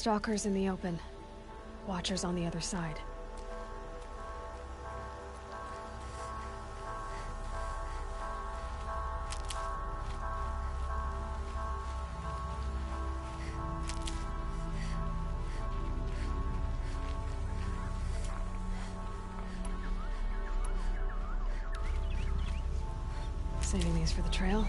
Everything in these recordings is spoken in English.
Stalkers in the open. Watchers on the other side. Saving these for the trail.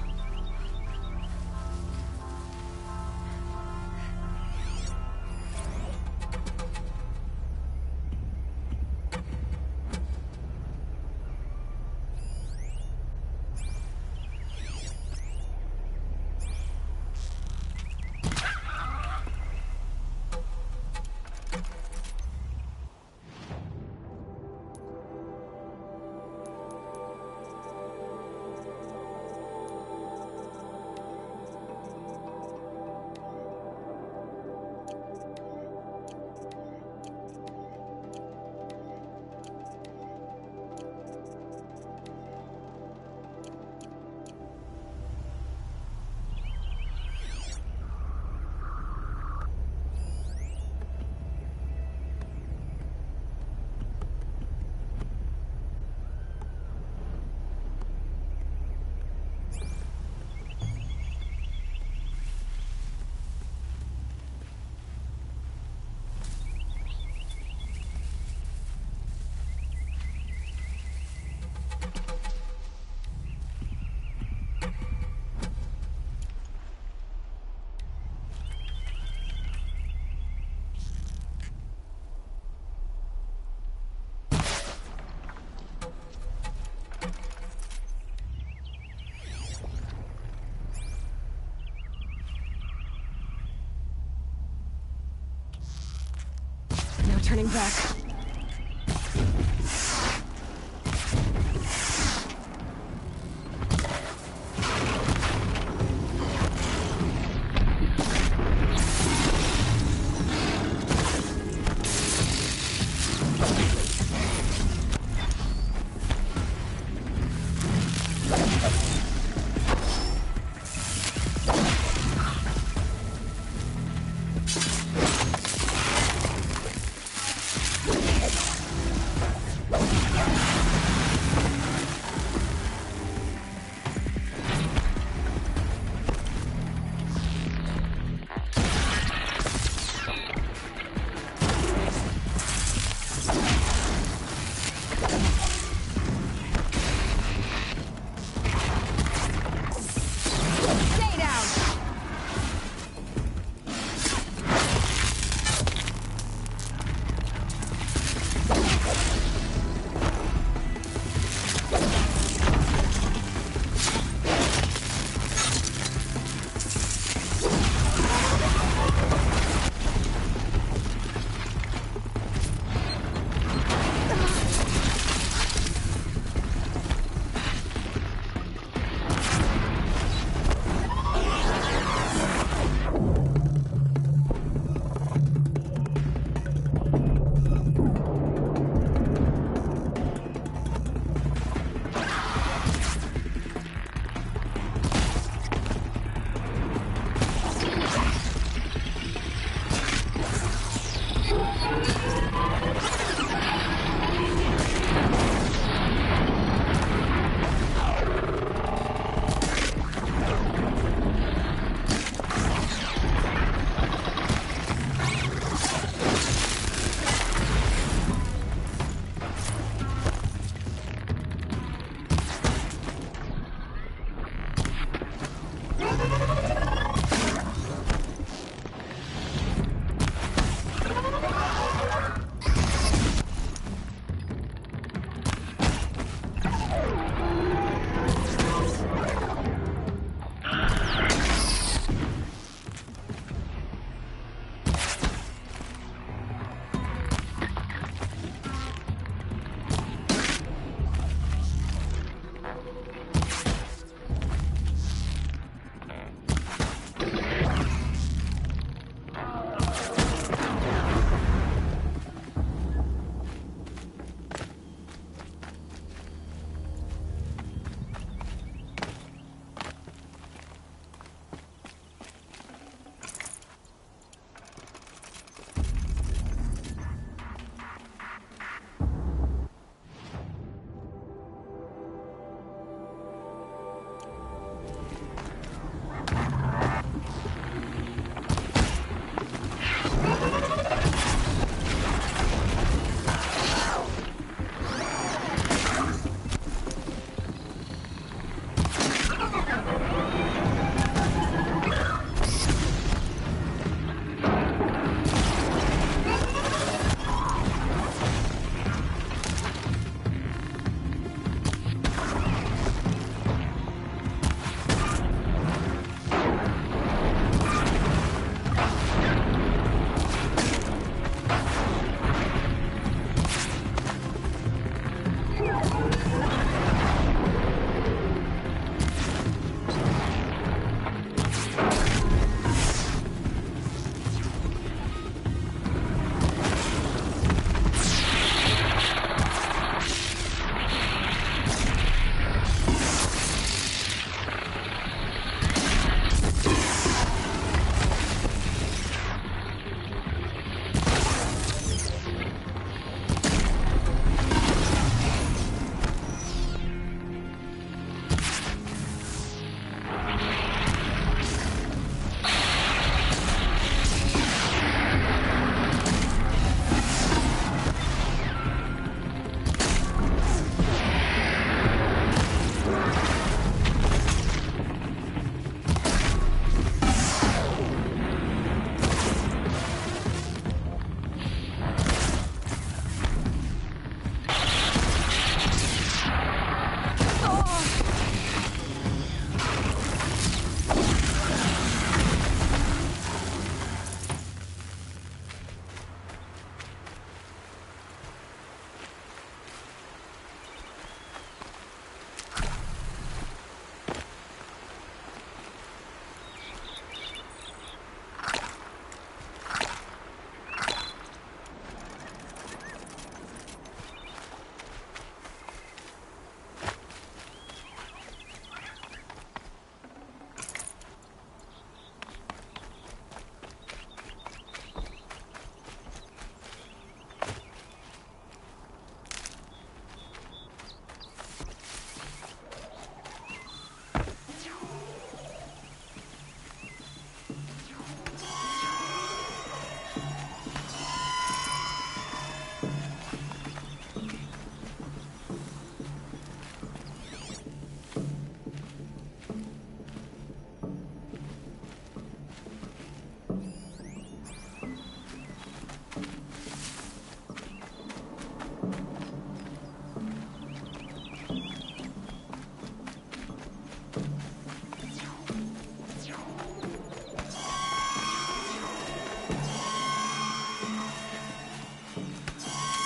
No turning back.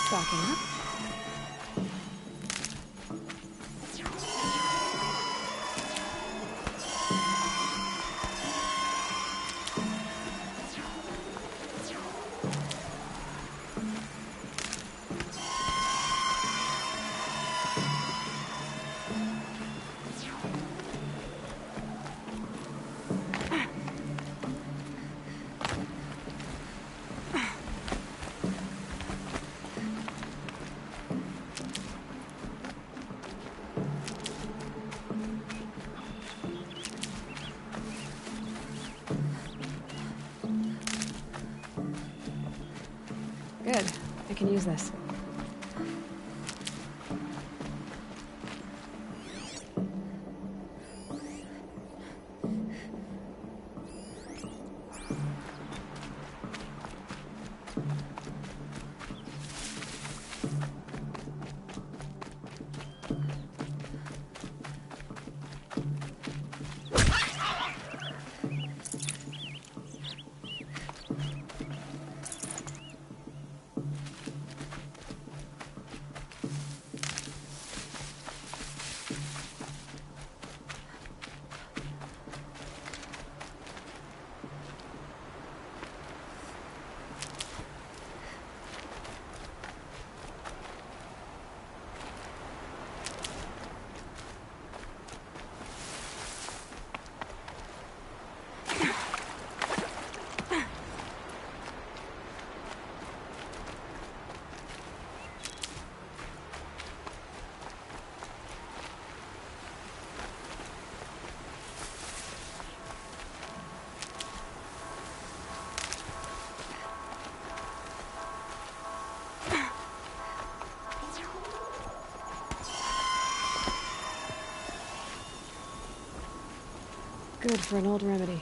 Stocking up. Good. I can use this. Good for an old remedy.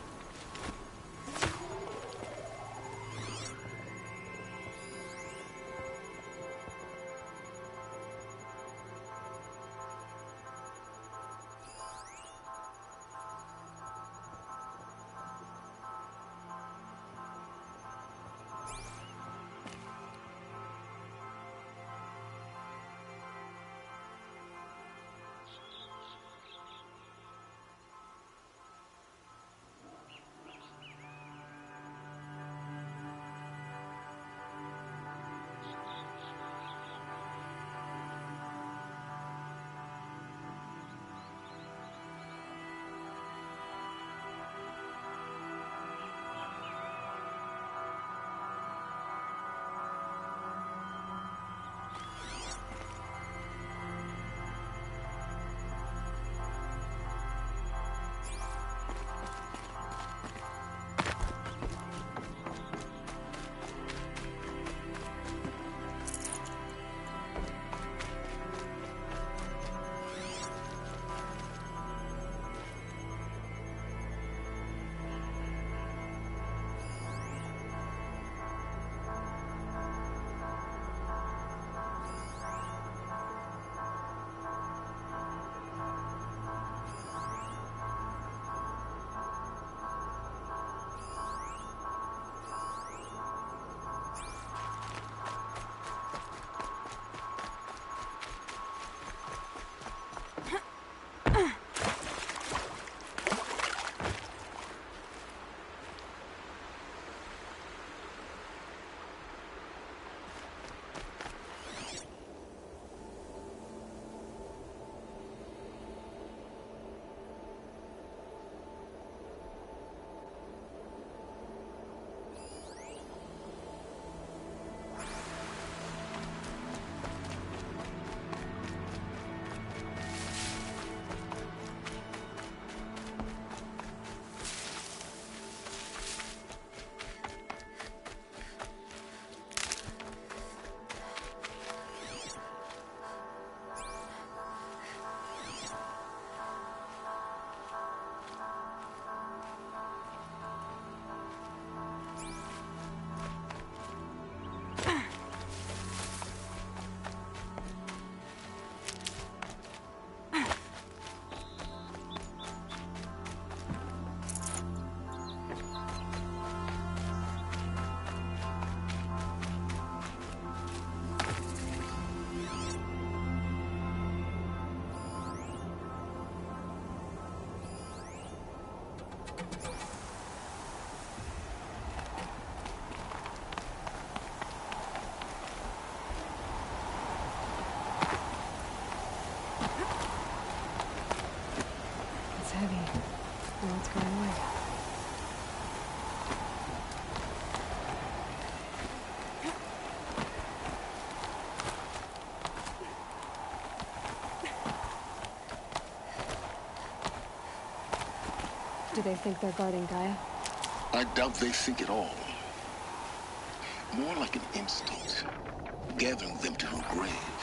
they think they're guarding Gaia? I doubt they think at all. More like an instinct, gathering them to her grave.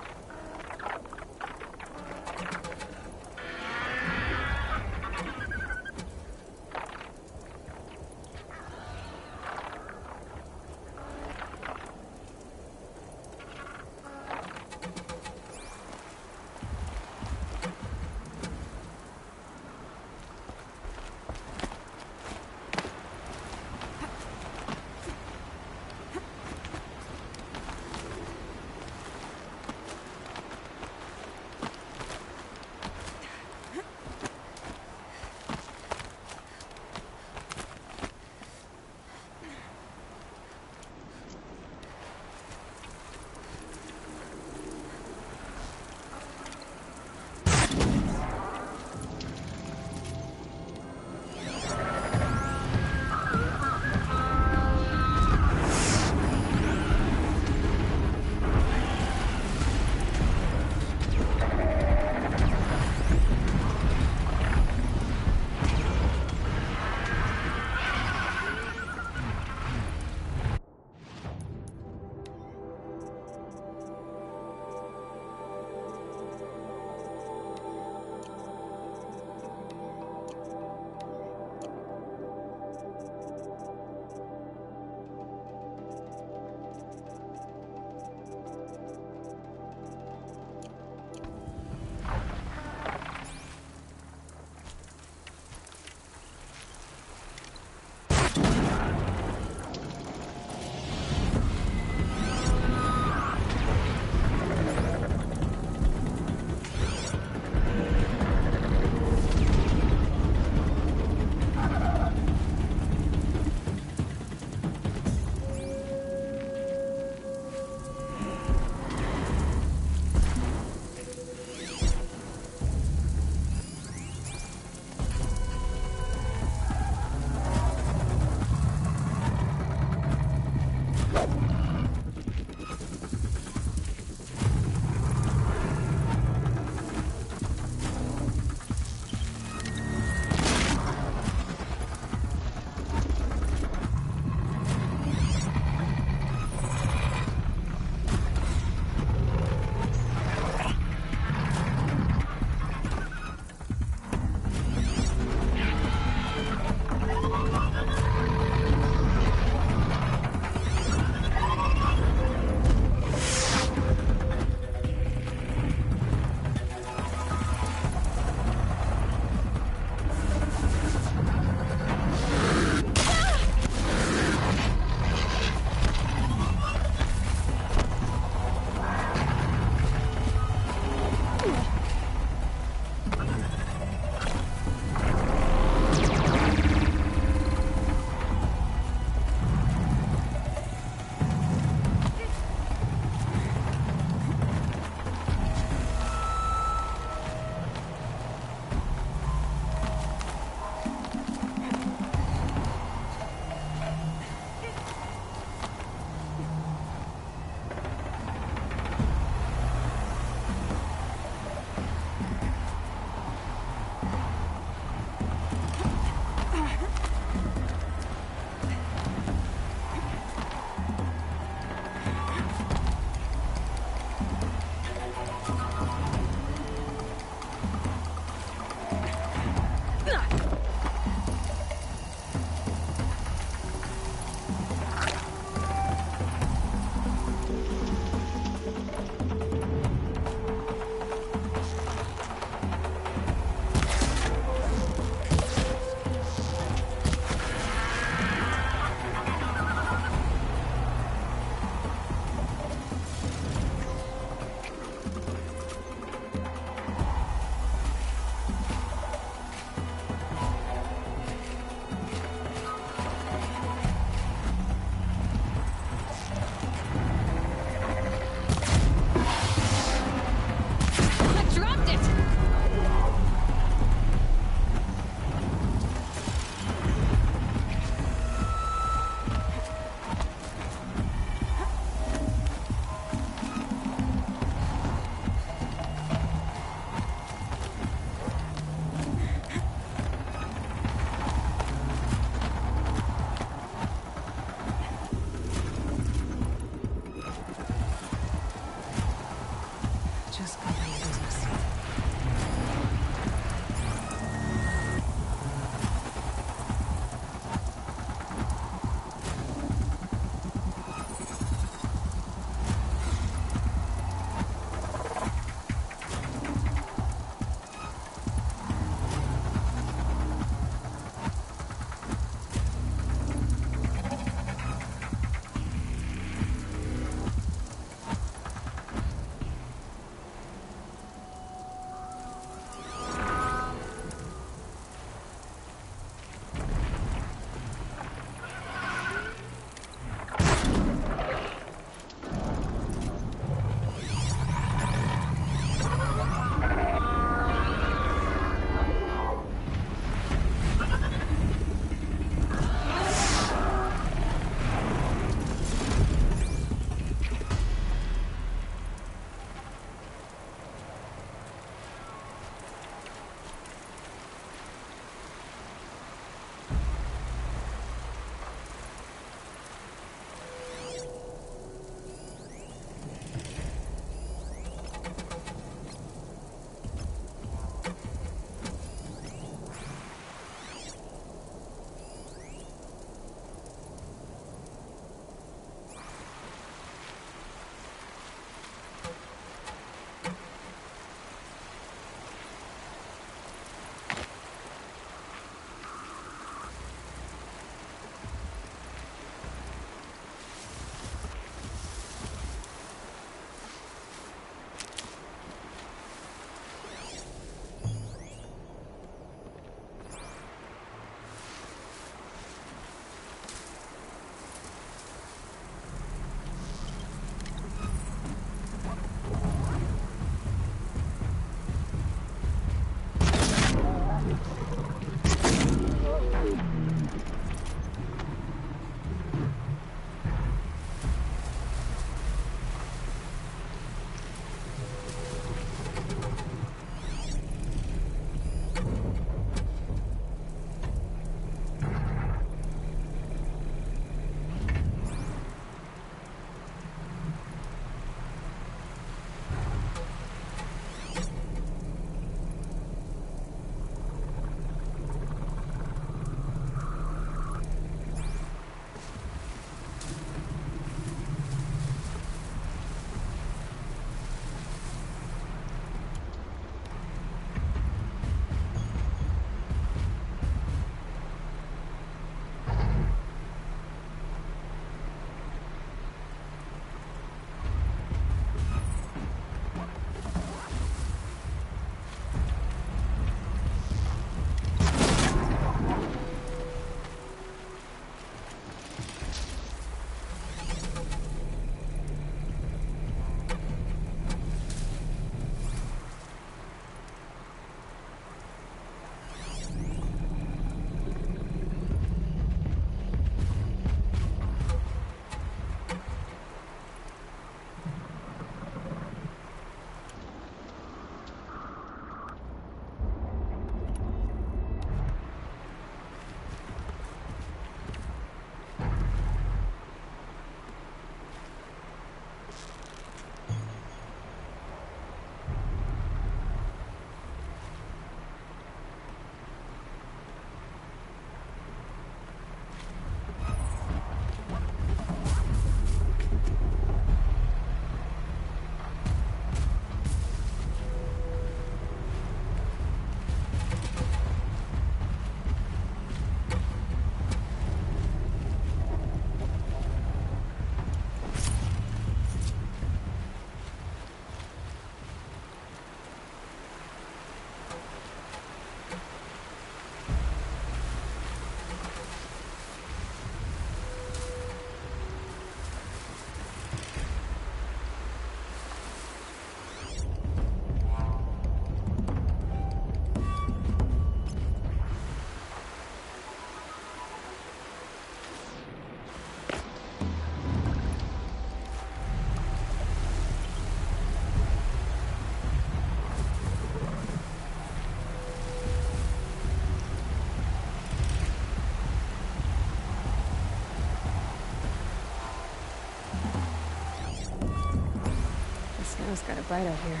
Snow's got a bite out here.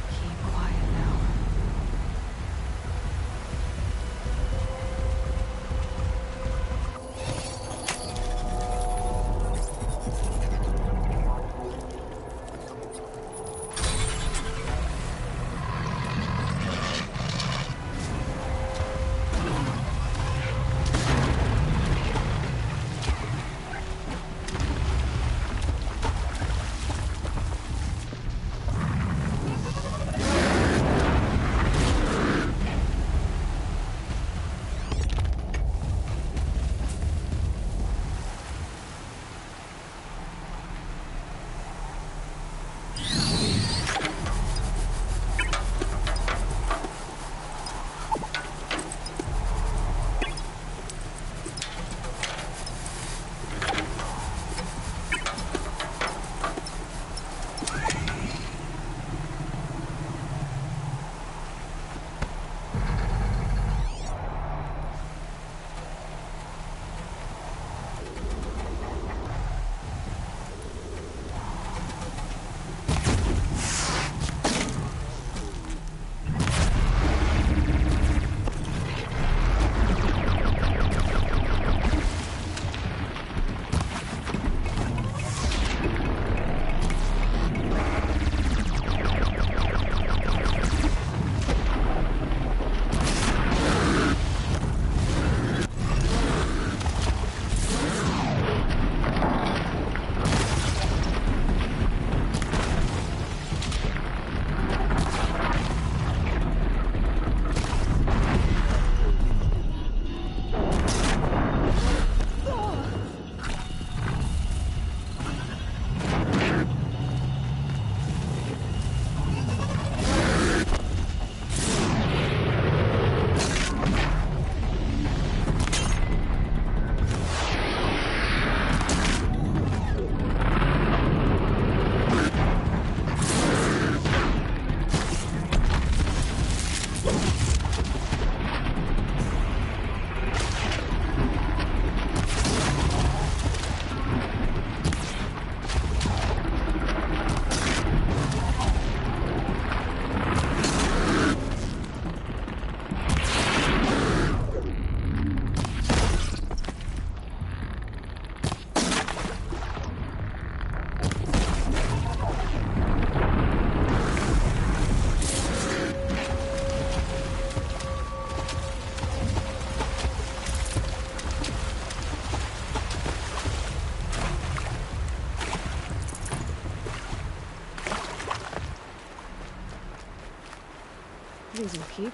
Keep quiet now. These will keep.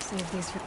Save these for...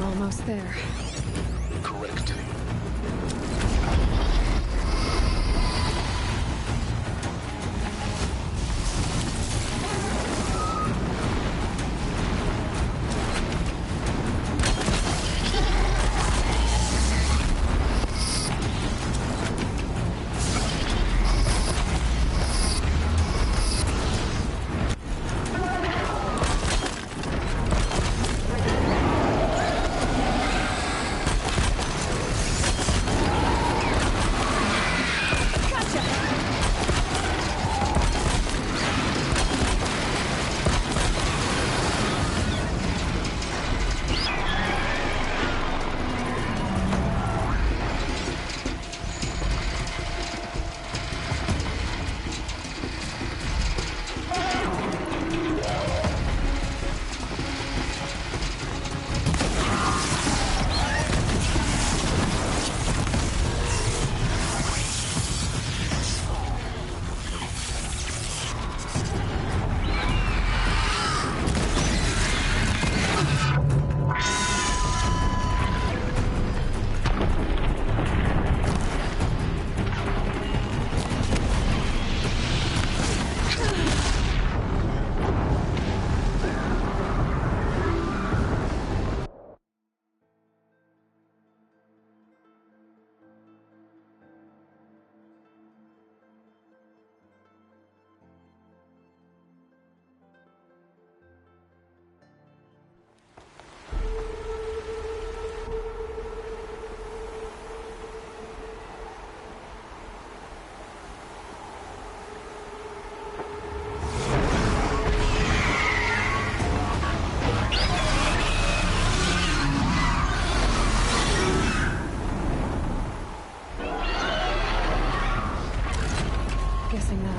Almost there. Correct.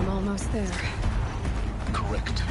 Almost there. Correct.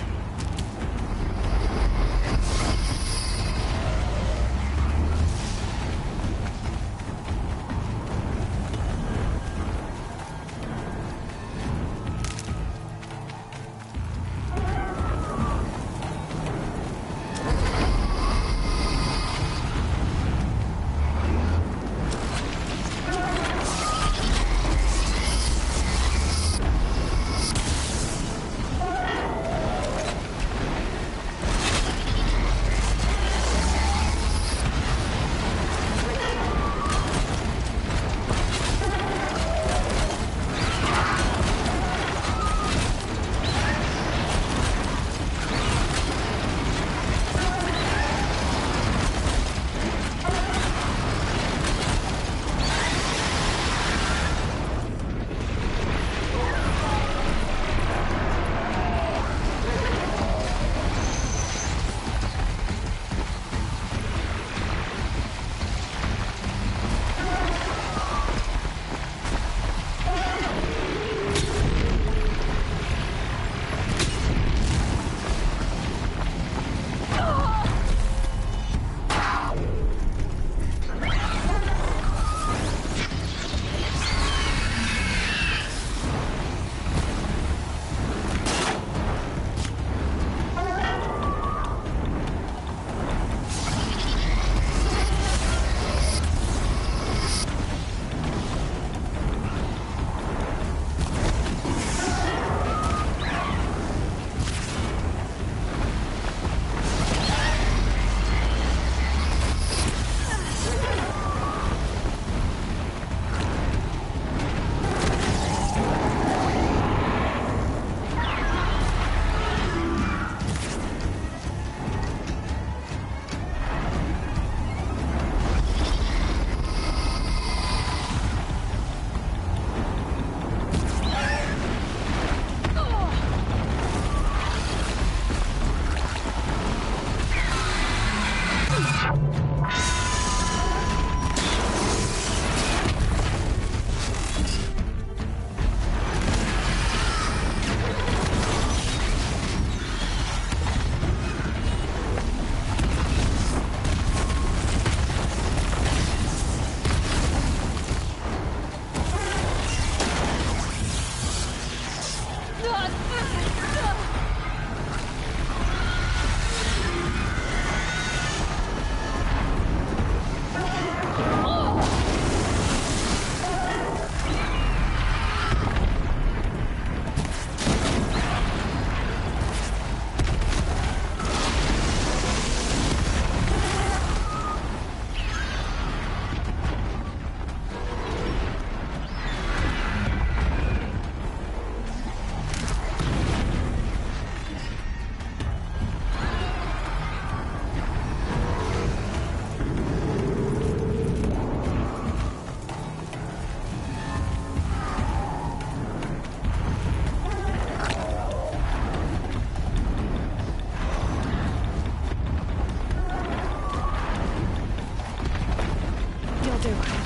do.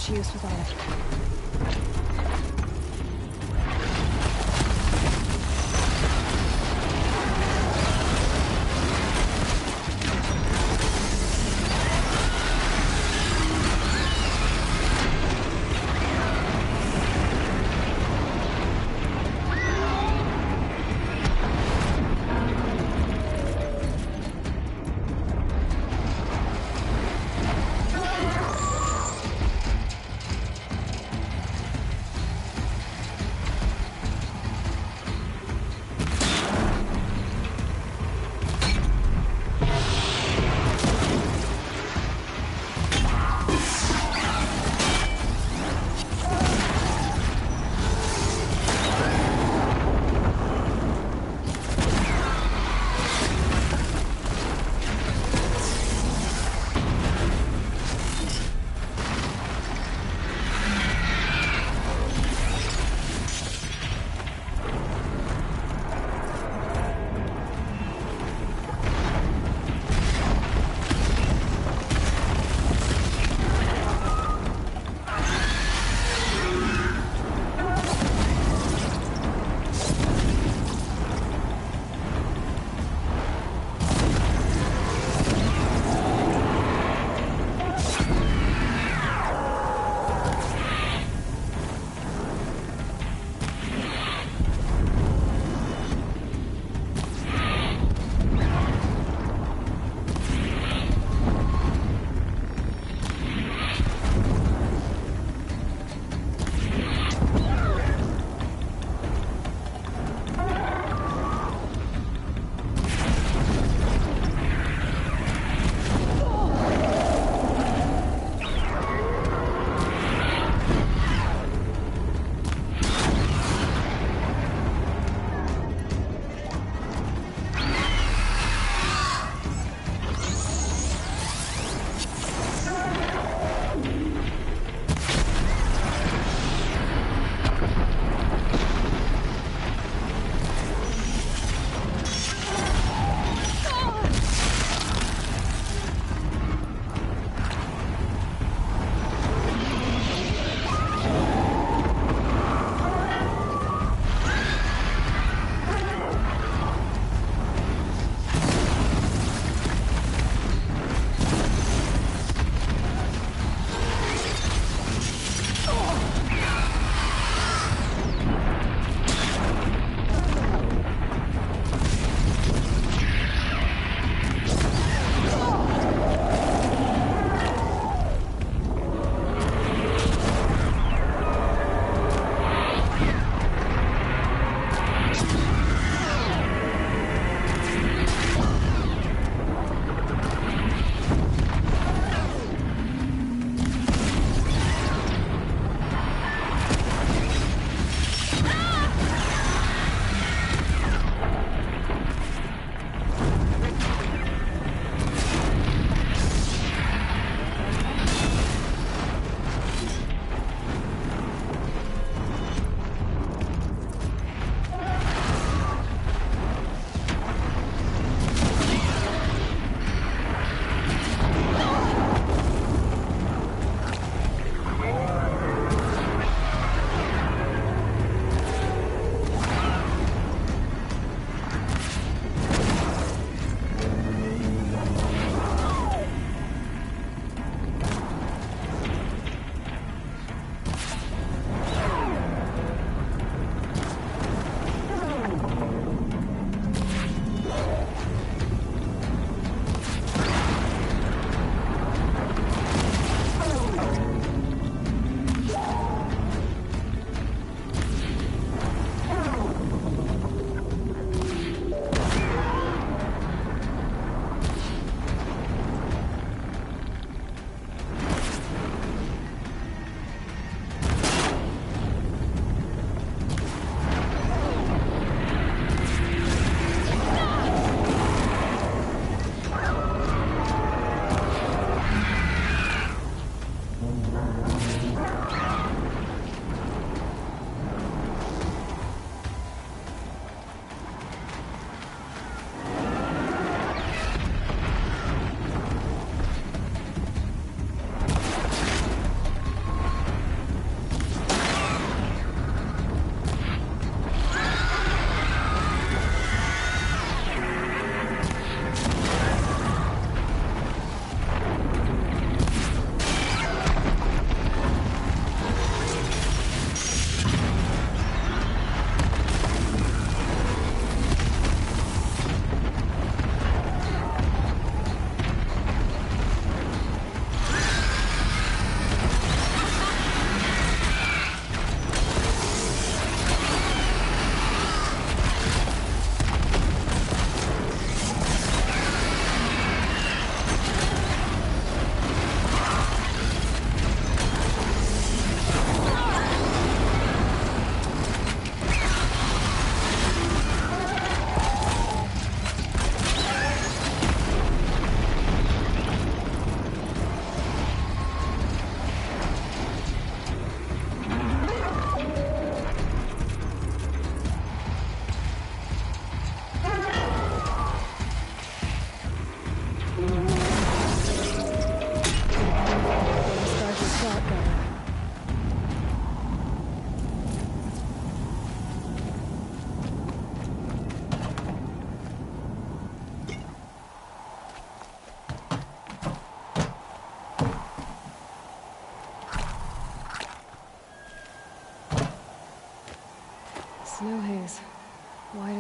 much use without it.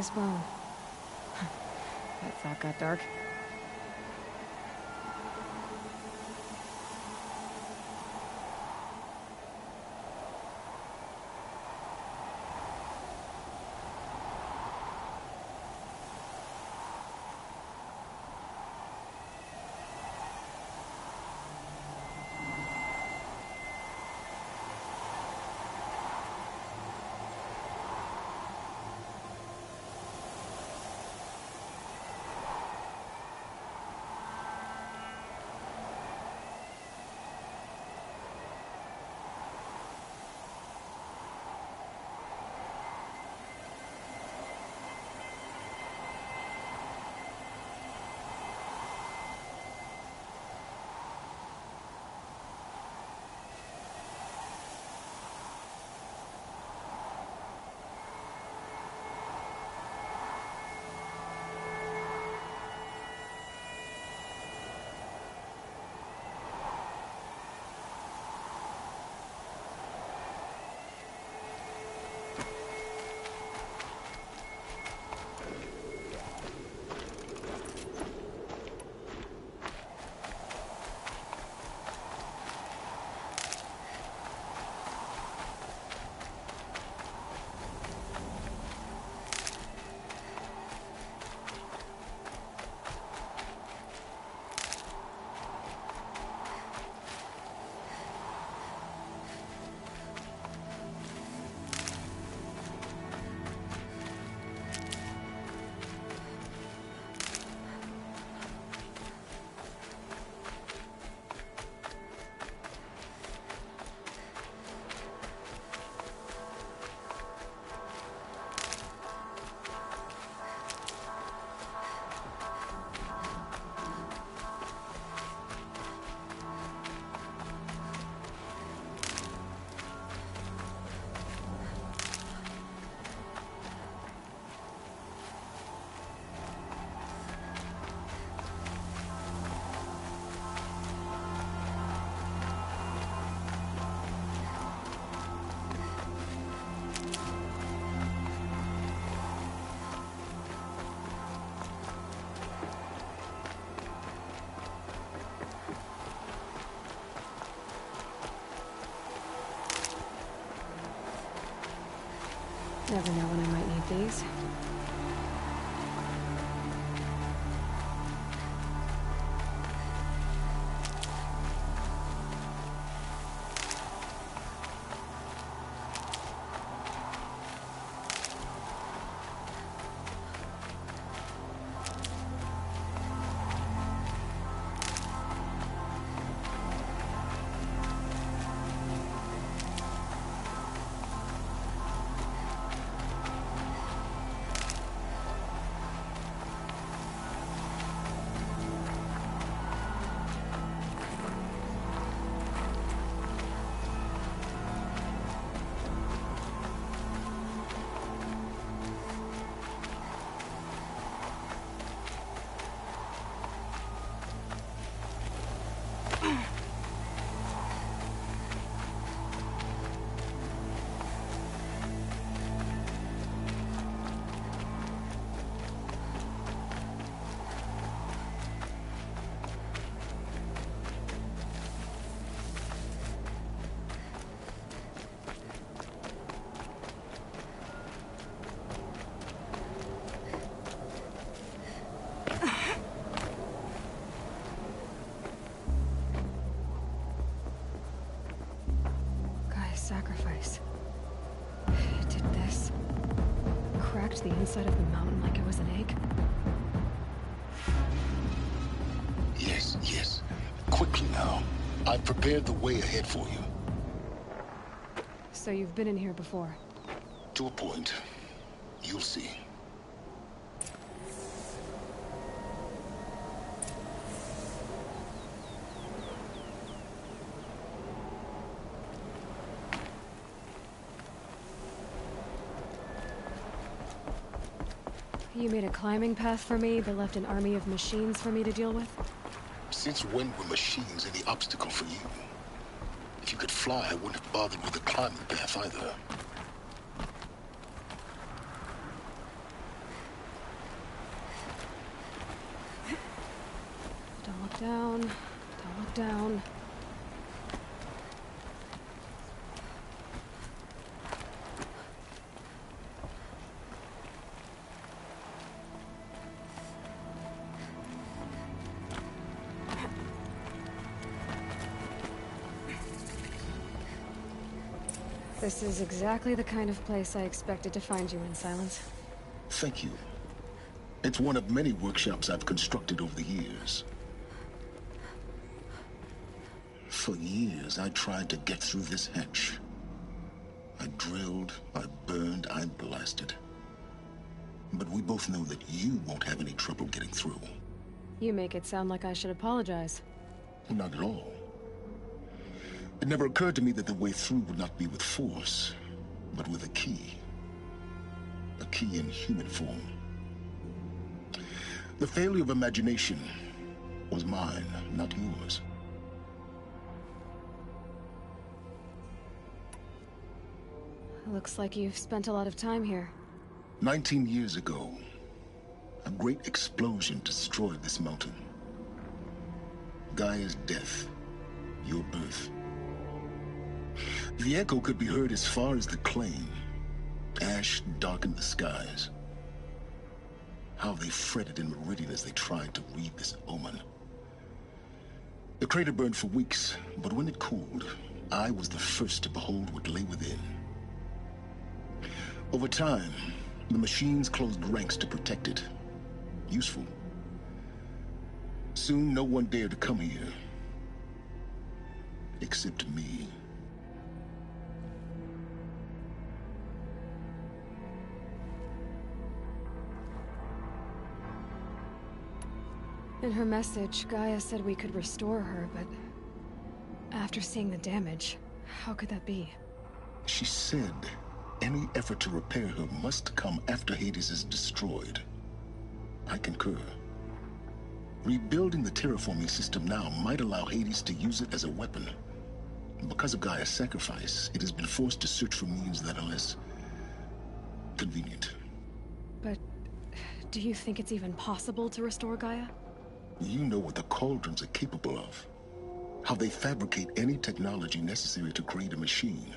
this bone. That thought got dark. Never know when I might need these. Sacrifice. It did this. Cracked the inside of the mountain like it was an egg. Yes, yes. Quickly now. I've prepared the way ahead for you. So you've been in here before? To a point. You'll see. You made a climbing path for me, but left an army of machines for me to deal with? Since when were machines any obstacle for you? If you could fly, I wouldn't have bothered with the climbing path either. Down. Don't look down. This is exactly the kind of place I expected to find you in, Silence. Thank you. It's one of many workshops I've constructed over the years. For years, I tried to get through this hatch. I drilled, I burned, I blasted. But we both know that you won't have any trouble getting through. You make it sound like I should apologize. Not at all. It never occurred to me that the way through would not be with force, but with a key. A key in human form. The failure of imagination was mine, not yours. Looks like you've spent a lot of time here. 19 years ago, a great explosion destroyed this mountain. Gaia's death, your birth. The echo could be heard as far as the Claim. Ash darkened the skies. How they fretted in Meridian as they tried to read this omen. The crater burned for weeks, but when it cooled, I was the first to behold what lay within. Over time, the machines closed ranks to protect it. Useful. Soon, no one dared to come here. Except me. In her message, Gaia said we could restore her, but after seeing the damage, how could that be? She said any effort to repair her must come after Hades is destroyed. I concur. Rebuilding the terraforming system now might allow Hades to use it as a weapon. Because of Gaia's sacrifice, it has been forced to search for means that are less convenient. But do you think it's even possible to restore Gaia? You know what the Cauldrons are capable of. How they fabricate any technology necessary to create a machine.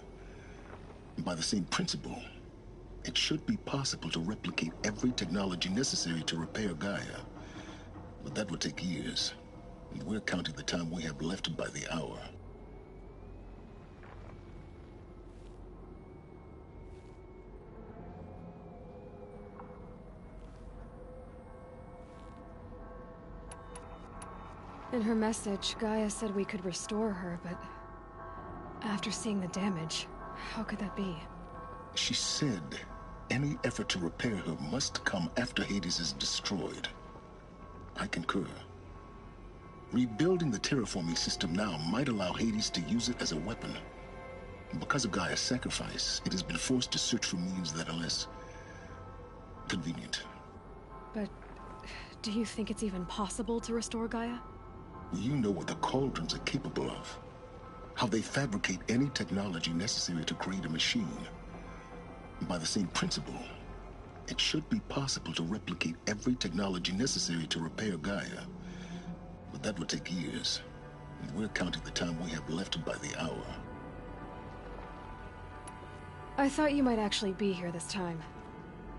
By the same principle, it should be possible to replicate every technology necessary to repair Gaia. But that would take years. And we're counting the time we have left by the hour. In her message, Gaia said we could restore her, but after seeing the damage, how could that be? She said any effort to repair her must come after Hades is destroyed. I concur. Rebuilding the terraforming system now might allow Hades to use it as a weapon. Because of Gaia's sacrifice, it has been forced to search for means that are less convenient. But do you think it's even possible to restore Gaia? You know what the Cauldrons are capable of. How they fabricate any technology necessary to create a machine. By the same principle, it should be possible to replicate every technology necessary to repair Gaia. But that would take years. And we're counting the time we have left by the hour. I thought you might actually be here this time.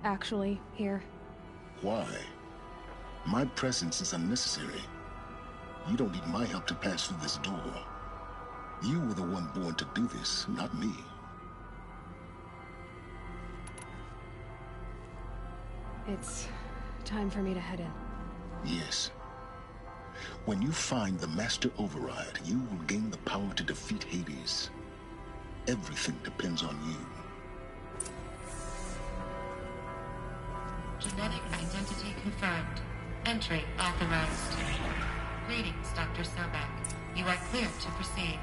Actually, here. Why? My presence is unnecessary. You don't need my help to pass through this door. You were the one born to do this, not me. It's time for me to head in. Yes. When you find the Master Override, you will gain the power to defeat Hades. Everything depends on you. Genetic identity confirmed. Entry authorized. Greetings, Dr. Sobek. You are cleared to proceed.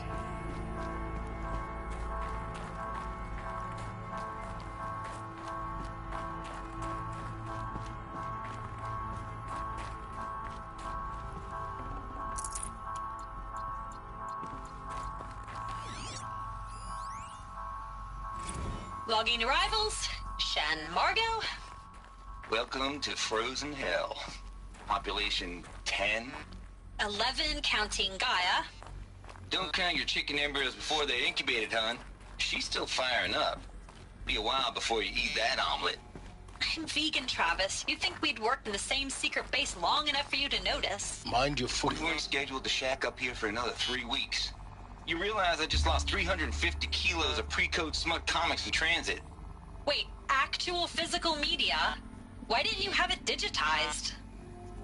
Logging arrivals. Shan Margot. Welcome to Frozen Hell. Population 10, 11 counting Gaia. Don't count your chicken embryos before they're incubated, hon. She's still firing up. Be a while before you eat that omelet. I'm vegan, Travis. You'd think we'd worked in the same secret base long enough for you to notice. Mind your We footing. weren't scheduled to shack up here for another 3 weeks. You realize I just lost 350 kilos of pre-code smut comics in transit. Wait, actual physical media? Why didn't you have it digitized?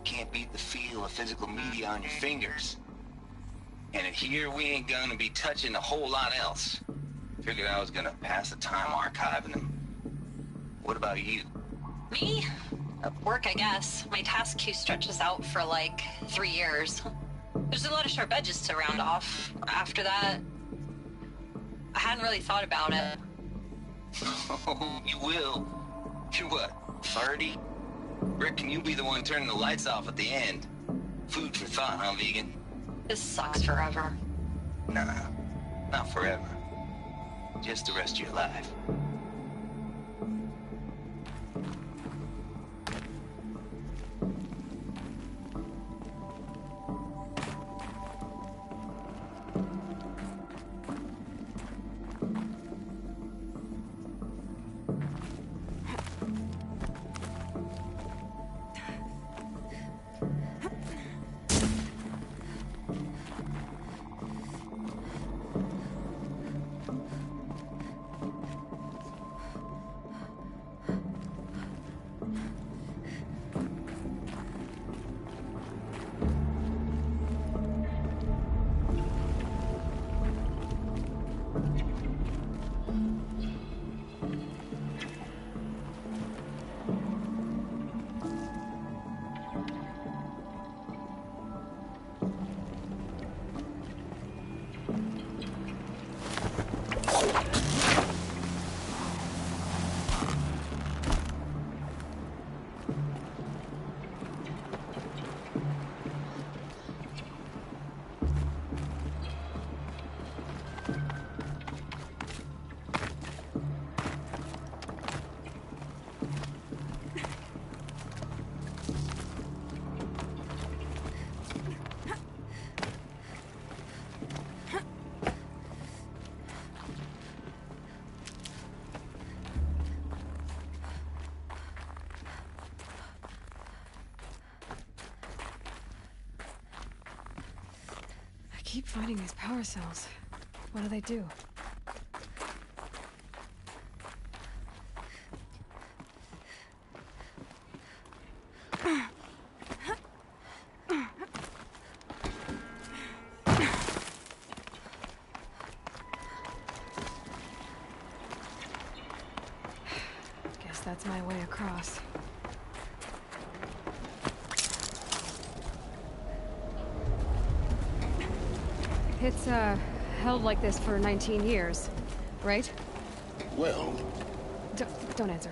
Can't beat the feel of physical media on your fingers. And in here, we ain't gonna be touching a whole lot else. Figured I was gonna pass the time archiving them. What about you? Me? Work, I guess. My task queue stretches out for like 3 years. There's a lot of sharp edges to round off. After that, I hadn't really thought about it. Oh, you will. You're what, 30? Reckon you'll be the one turning the lights off at the end. Food for thought, huh, vegan? This sucks forever. Nah, not forever. Just the rest of your life. I keep finding these power cells. What do they do? Guess that's my way across. It's, held like this for 19 years, right? Well, Don't answer.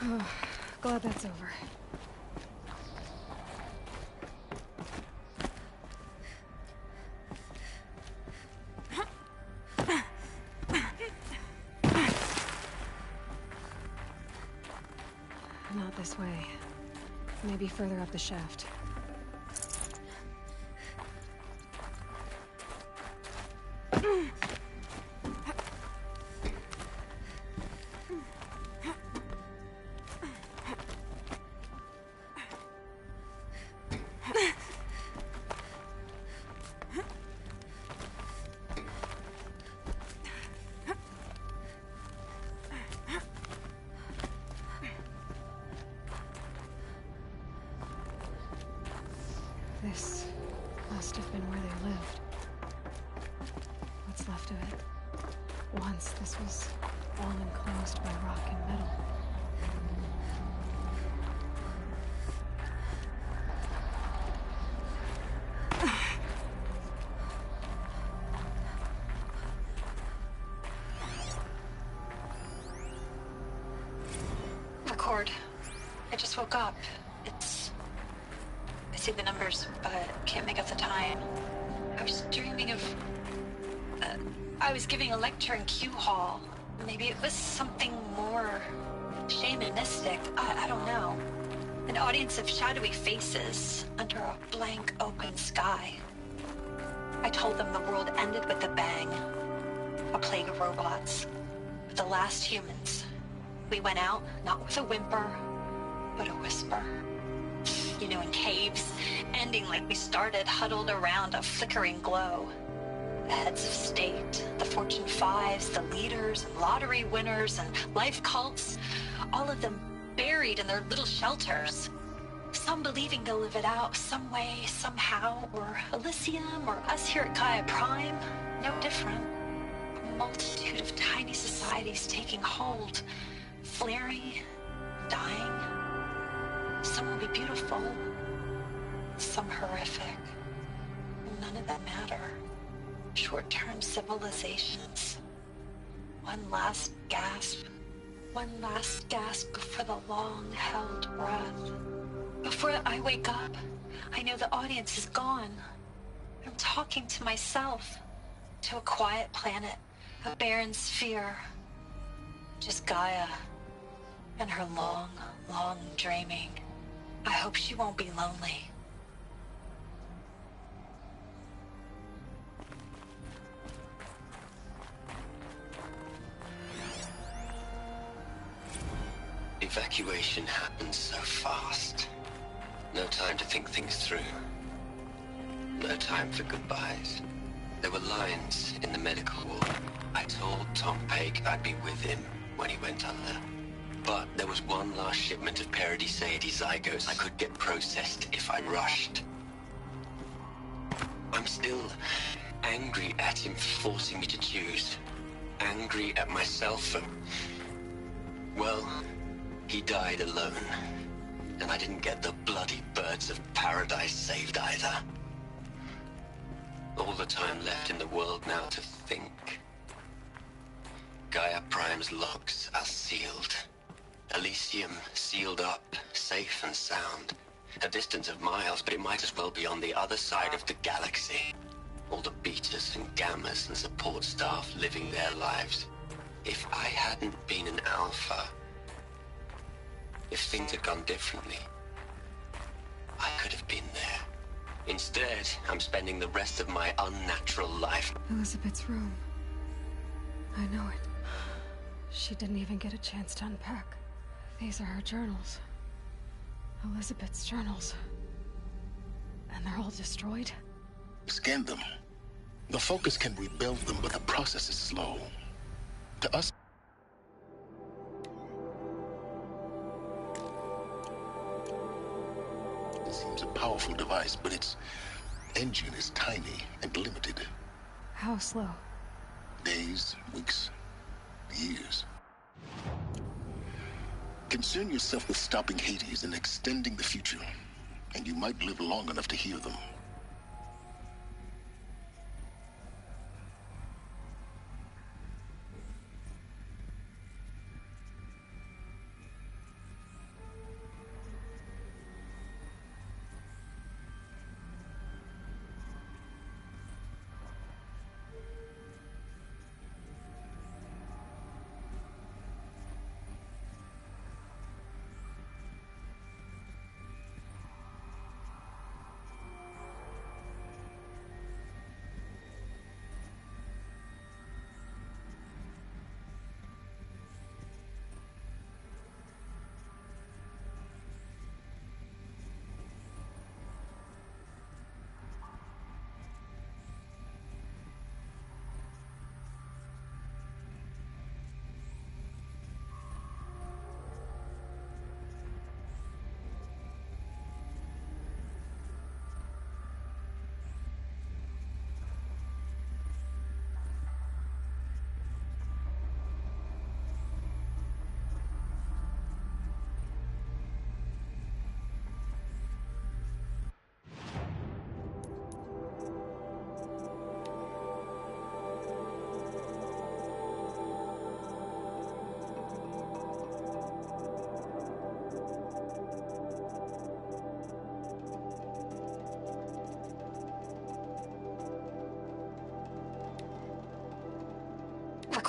Oh, glad that's over. Not this way. Maybe further up the shaft. This must have been where they lived. What's left of it. Once this was all enclosed by rock and metal. Record. I just woke up. I see the numbers, but can't make out the time. I was dreaming of I was giving a lecture in Q Hall. Maybe it was something more shamanistic. I don't know. An audience of shadowy faces under a blank open sky. I told them the world ended with a bang. A plague of robots. The last humans. We went out, not with a whimper, but a whisper. You know, in caves, ending like we started, huddled around a flickering glow. The heads of state, the Fortune 5s, the leaders, and lottery winners, and life cults, all of them buried in their little shelters. Some believing they'll live it out some way, somehow, or Elysium, or us here at Gaia Prime, no different. A multitude of tiny societies taking hold, flaring, dying. Some will be beautiful, some horrific. None of them matter. Short-term civilizations. One last gasp. One last gasp before the long-held breath. Before I wake up, I know the audience is gone. I'm talking to myself. To a quiet planet, a barren sphere. Just Gaia. And her long, long dreaming. I hope she won't be lonely. Evacuation happened so fast. No time to think things through. No time for goodbyes. There were lines in the medical ward. I told Tom Paige I'd be with him when he went under. But there was one last shipment of Paradis-Sade zygotes I could get processed if I rushed. I'm still angry at him for forcing me to choose. Angry at myself for... well, he died alone. And I didn't get the bloody birds of paradise saved either. All the time left in the world now to think. Gaia Prime's logs are sealed. Elysium sealed up, safe and sound. A distance of miles, but it might as well be on the other side of the galaxy. All the betas and gammas and support staff living their lives. If I hadn't been an alpha, if things had gone differently, I could have been there. Instead, I'm spending the rest of my unnatural life. Elizabeth's room. I know it. She didn't even get a chance to unpack. These are her journals. Elizabeth's journals. And they're all destroyed? Scan them. The Focus can rebuild them, but the process is slow. To us... it seems a powerful device, but its engine is tiny and limited. How slow? Days, weeks, years. Concern yourself with stopping Hades and extending the future, and you might live long enough to hear them.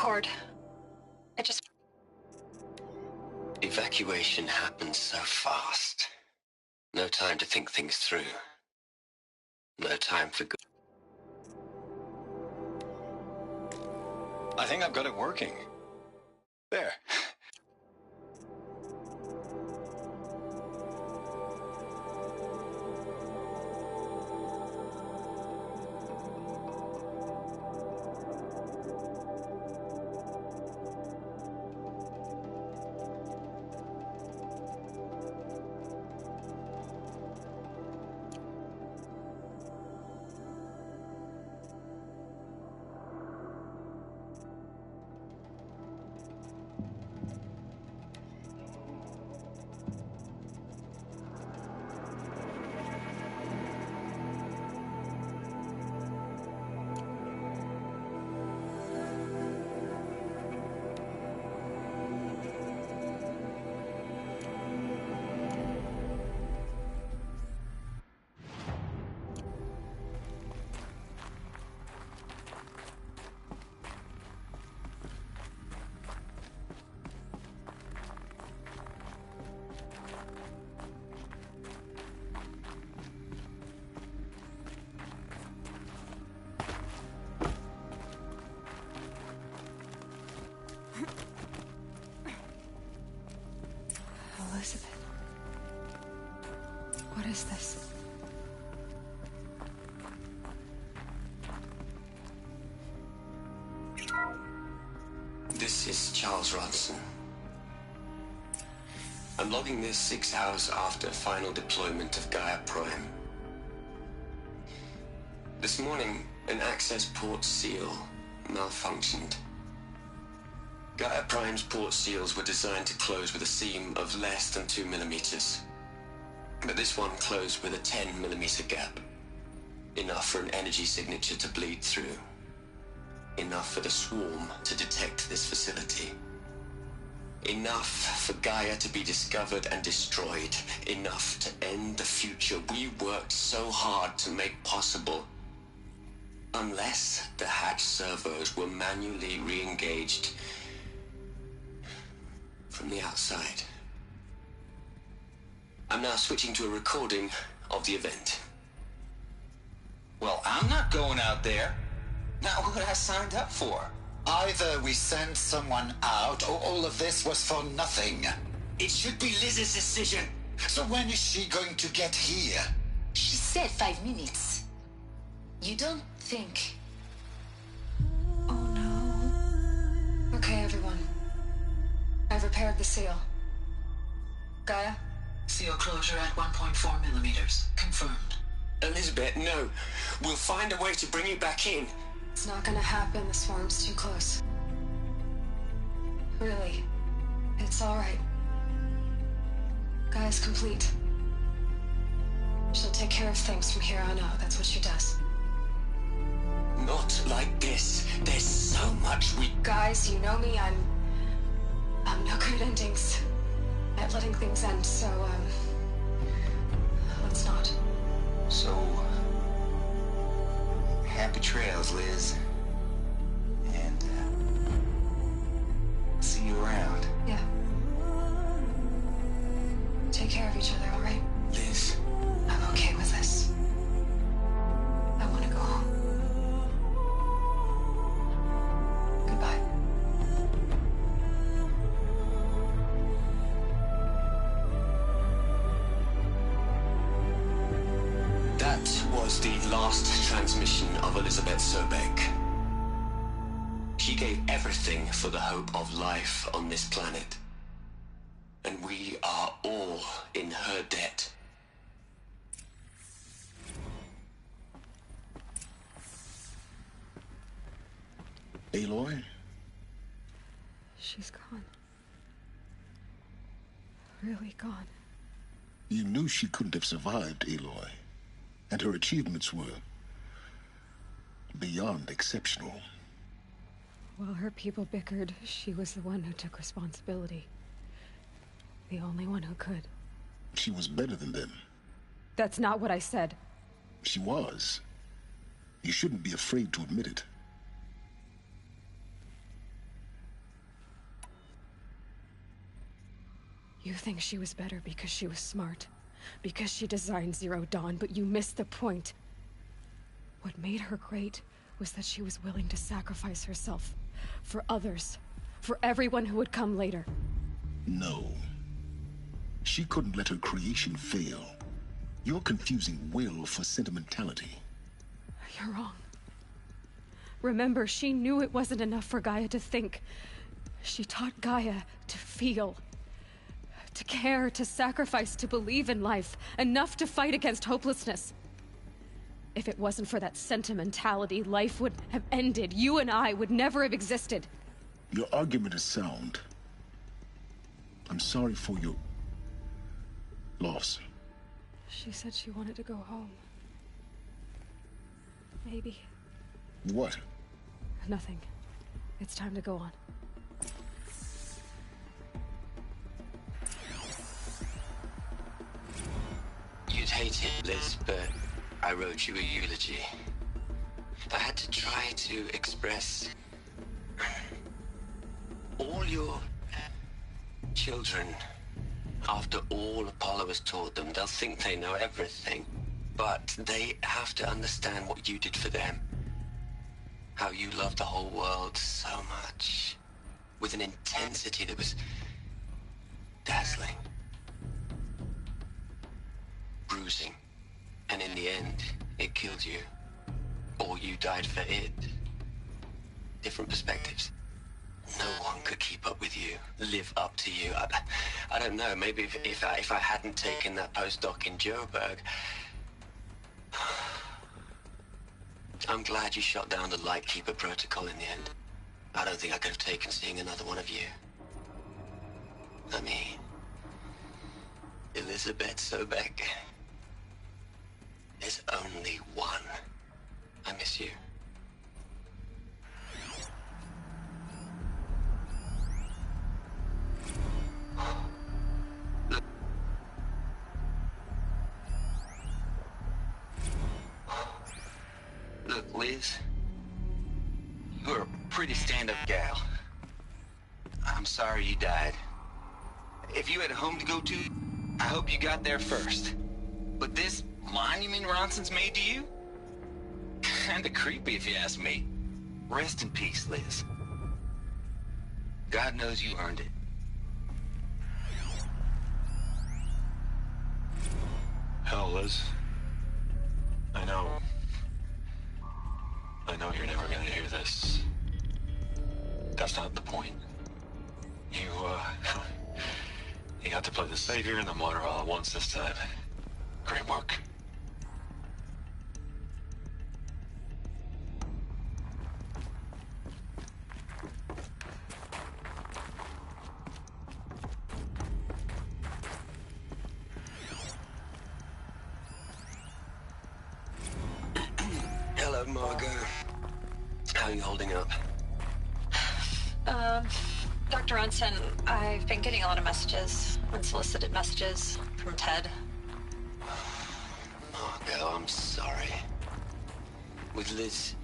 cord. I just... Evacuation happens so fast. No time to think things through. No time for good. I think I've got it working. There. Elizabeth. What is this? This is Charles Ronson. I'm logging this 6 hours after final deployment of Gaia Prime. This morning, an access port seal malfunctioned. Gaia Prime's port seals were designed to close with a seam of less than 2 millimeters. But this one closed with a 10 millimeter gap. Enough for an energy signature to bleed through. Enough for the swarm to detect this facility. Enough for Gaia to be discovered and destroyed. Enough to end the future we worked so hard to make possible. Unless the hatch servos were manually re-engaged from the outside. I'm now switching to a recording of the event. Well, I'm not going out there. Not what I signed up for. Either we send someone out, or all of this was for nothing. It should be Liz's decision. So when is she going to get here? She said 5 minutes. You don't think... Oh no. Okay, everyone. I've repaired the seal. Gaia? Seal closure at 1.4 millimeters. Confirmed. Elizabeth, no. We'll find a way to bring you back in. It's not gonna happen. The swarm's too close. Really. It's alright. Gaia's complete. She'll take care of things from here on out. That's what she does. Not like this. There's so much we... Guys, you know me. I'm no good at endings. At letting things end, so, let's not. So, happy trails, Liz. And, see you around. Yeah. Take care of each other, alright? Liz. I'm okay with this. I want to go home. Goodbye. That was the last transmission of Elizabeth Sobeck. She gave everything for the hope of life on this planet. And we are all in her debt. Aloy? She's gone. Really gone. You knew she couldn't have survived, Aloy. And her achievements were beyond exceptional. While her people bickered, she was the one who took responsibility. The only one who could. She was better than them. That's not what I said. She was. You shouldn't be afraid to admit it. You think she was better because she was smart, because she designed Zero Dawn, but you missed the point. What made her great was that she was willing to sacrifice herself for others, for everyone who would come later. No. She couldn't let her creation fail. You're confusing will for sentimentality. You're wrong. Remember, she knew it wasn't enough for Gaia to think. She taught Gaia to feel. To care, to sacrifice, to believe in life. Enough to fight against hopelessness. If it wasn't for that sentimentality, life would have ended. You and I would never have existed. Your argument is sound. I'm sorry for your loss. She said she wanted to go home. Maybe. What? Nothing. It's time to go on. You'd hate it, Liz, but I wrote you a eulogy. I had to try to express all your children. After all Apollo has taught them, they'll think they know everything. But they have to understand what you did for them. How you loved the whole world so much. With an intensity that was dazzling. Bruising. And in the end, it killed you. Or you died for it. Different perspectives. No one could keep up with you, live up to you. I don't know, maybe if I hadn't taken that postdoc in Joburg. I'm glad you shot down the Lightkeeper protocol in the end. I don't think I could have taken seeing another one of you. I mean, Elizabeth Sobek. There's only one. I miss you. Look, Liz. You're a pretty stand-up gal. I'm sorry you died. If you had a home to go to, I hope you got there first. But this monument Ronson's made to you? Kinda creepy if you ask me. Rest in peace, Liz. God knows you earned it. Hell, Liz. I know you're never gonna hear this. That's not the point. You got to play the savior and the martyr all at once this time. Great work. Hello, Margot. How are you holding up? Dr. Ronson, I've been getting a lot of messages, unsolicited messages from Ted. Margot, I'm sorry. With Liz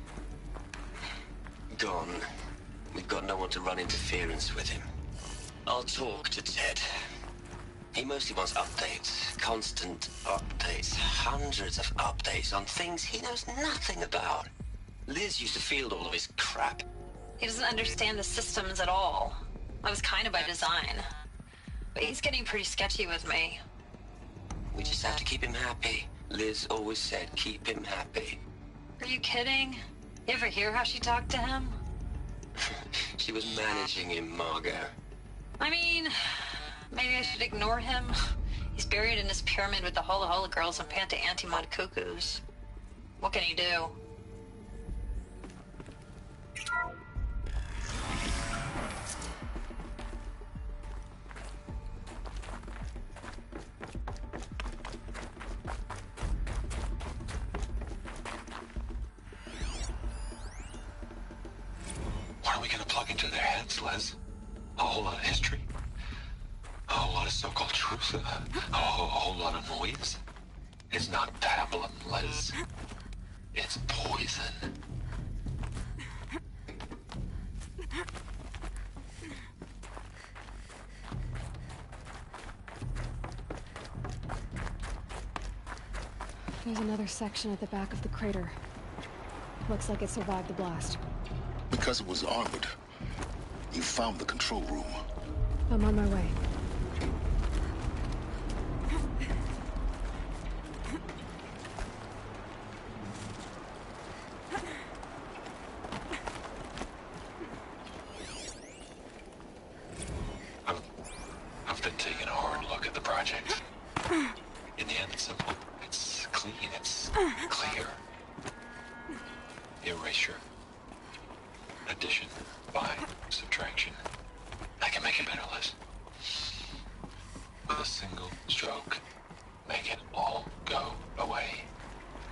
gone, we've got no one to run interference with him. I'll talk to Ted. He mostly wants updates, constant updates, hundreds of updates on things he knows nothing about. Liz used to field all of his crap. He doesn't understand the systems at all. That was kind of by design. But he's getting pretty sketchy with me. We just have to keep him happy. Liz always said, keep him happy. Are you kidding? You ever hear how she talked to him? She was managing him, Margot. I mean, maybe I should ignore him. He's buried in his pyramid with the Hola Hola girls and Panta Antimod cuckoos. What can he do? What are we gonna plug into their heads, Liz? A whole lot of history? A whole lot of so-called truth? A whole lot of noise? It's not pablum, Liz. It's poison. There's another section at the back of the crater. Looks like it survived the blast. Because it was armored, you found the control room. I'm on my way. I've been taking a hard look at the project. In the end, it's simple. It's clean. It's clear. Erasure. Addition. By. Subtraction. I can make it better, Liz. With a single stroke. Make it all go away.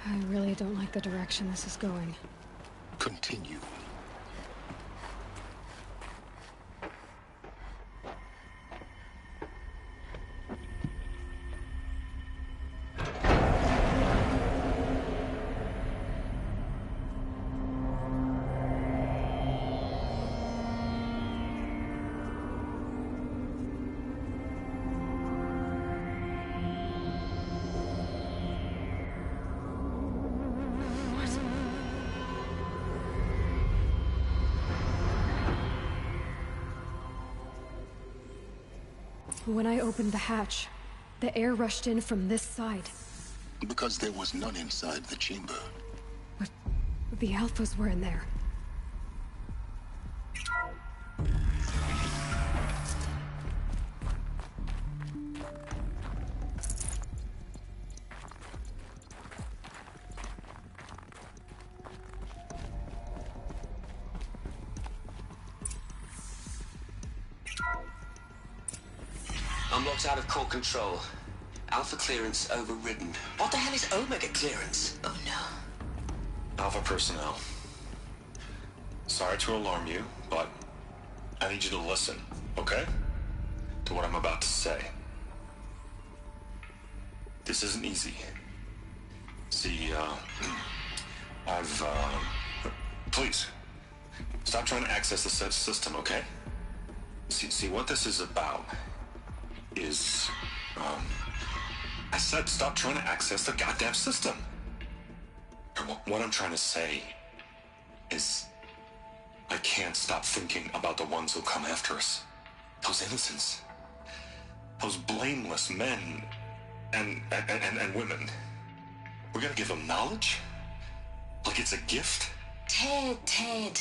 I really don't like the direction this is going. Continue. When I opened the hatch, the air rushed in from this side. Because there was none inside the chamber. But the Alphas were in there. I'm locked out of core control. Alpha clearance overridden. What the hell is Omega clearance? Oh no. Alpha personnel. Sorry to alarm you, but I need you to listen, okay? To what I'm about to say. This isn't easy. See, please, stop trying to access the system, okay? See, what this is about is, I said stop trying to access the goddamn system. What I'm trying to say is I can't stop thinking about the ones who come after us. Those innocents. Those blameless men and women. We're gonna give them knowledge? Like it's a gift? Ted.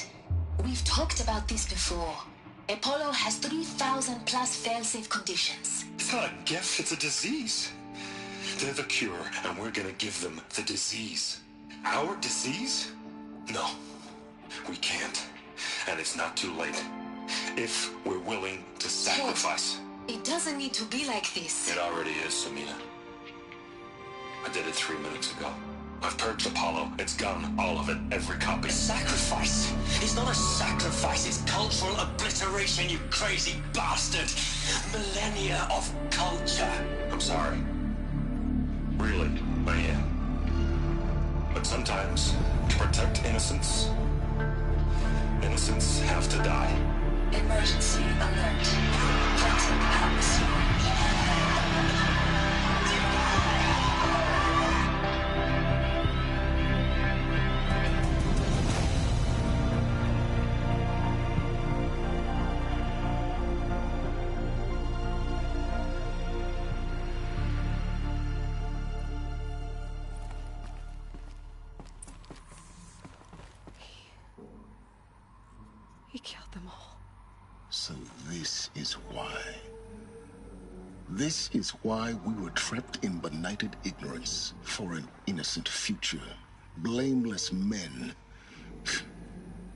We've talked about this before. Apollo has 3,000 plus fail-safe conditions. It's not a gift, it's a disease. They're the cure, and we're gonna give them the disease. Our disease? No, we can't. And it's not too late. If we're willing to sacrifice. Ted, it doesn't need to be like this. It already is, Samina. I did it 3 minutes ago. I've purged Apollo. It's gone. All of it. Every copy. Sacrifice? It's not a sacrifice. It's cultural obliteration, you crazy bastard. Millennia of culture. I'm sorry. Really, I am. But sometimes, to protect innocence, innocents have to die. Emergency alert. Quantum house. He killed them all. So this is why. This is why we were trapped in benighted ignorance for an innocent future. Blameless men.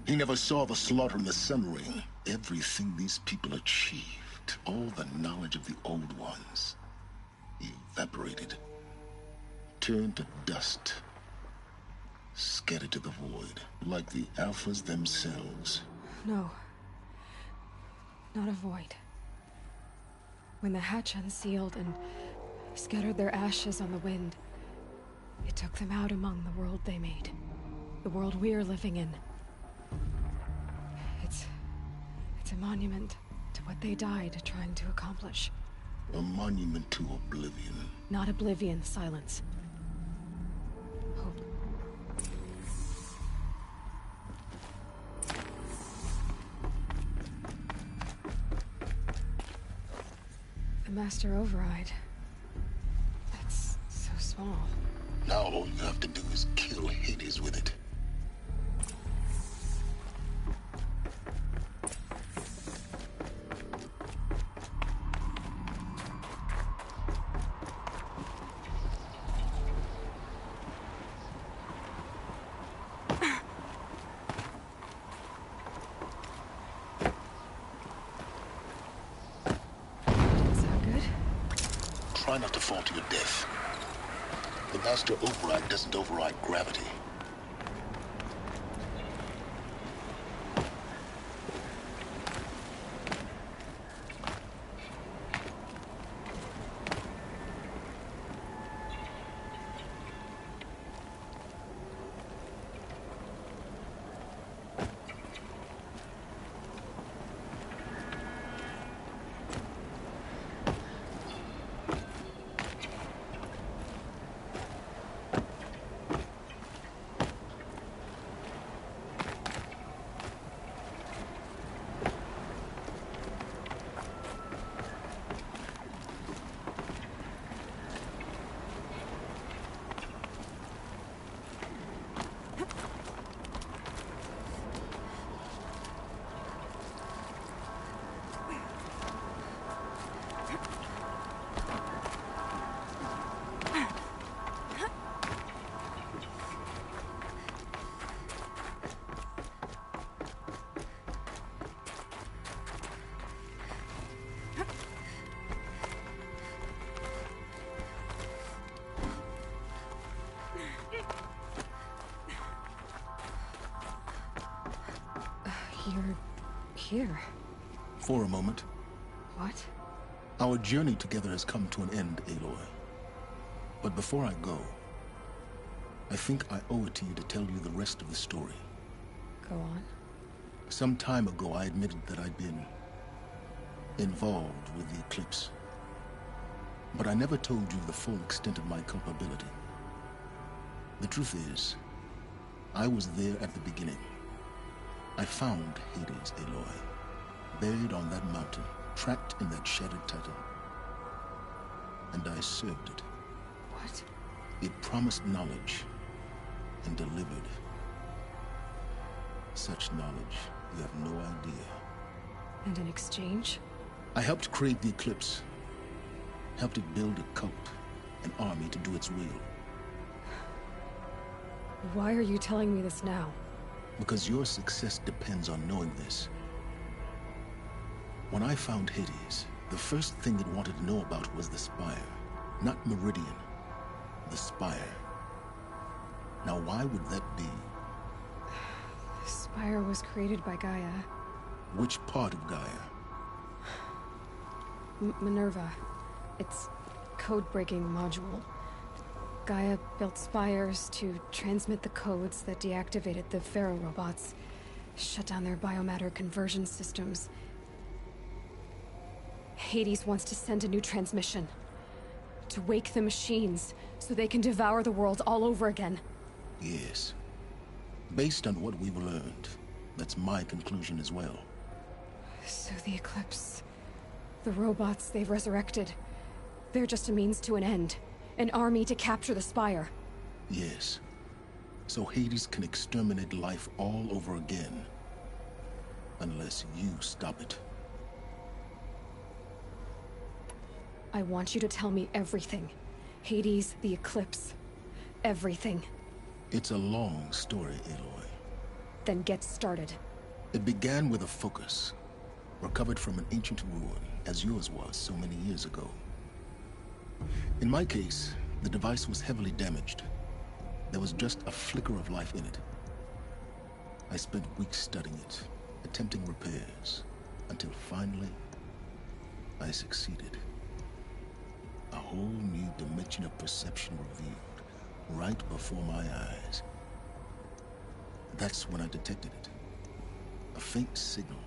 He never saw the slaughter in the Sun Ring. Everything these people achieved, all the knowledge of the old ones, evaporated, turned to dust, scattered to the void, like the Alphas themselves. No. Not a void. When the hatch unsealed and scattered their ashes on the wind, it took them out among the world they made. The world we're living in. It's a monument to what they died trying to accomplish. A monument to oblivion. Not oblivion, silence. Master Override. That's so small. Now all you have to do is kill Hades with it. Try not to fall to your death. The Master Override doesn't override gravity. You're here. For a moment. What? Our journey together has come to an end, Aloy. But before I go, I think I owe it to you to tell you the rest of the story. Go on. Some time ago, I admitted that I'd been involved with the Eclipse. But I never told you the full extent of my culpability. The truth is, I was there at the beginning. I found Hades, Aloy, buried on that mountain, trapped in that shattered titan. And I served it. What? It promised knowledge and delivered. Such knowledge, you have no idea. And in exchange? I helped create the Eclipse. Helped it build a cult, an army to do its will. Why are you telling me this now? Because your success depends on knowing this. When I found Hades, the first thing it wanted to know about was the Spire. Not Meridian. The Spire. Now why would that be? The Spire was created by Gaia. Which part of Gaia? Minerva. It's code-breaking module. Gaia built spires to transmit the codes that deactivated the Pharaoh robots, shut down their biomatter conversion systems. Hades wants to send a new transmission. To wake the machines, so they can devour the world all over again. Yes. Based on what we've learned, that's my conclusion as well. So the Eclipse... the robots they've resurrected... they're just a means to an end. An army to capture the Spire. Yes. So Hades can exterminate life all over again. Unless you stop it. I want you to tell me everything. Hades, the Eclipse. Everything. It's a long story, Aloy. Then get started. It began with a focus. Recovered from an ancient ruin, as yours was so many years ago. In my case, the device was heavily damaged. There was just a flicker of life in it. I spent weeks studying it, attempting repairs, until finally, I succeeded. A whole new dimension of perception revealed, right before my eyes. That's when I detected it. A faint signal.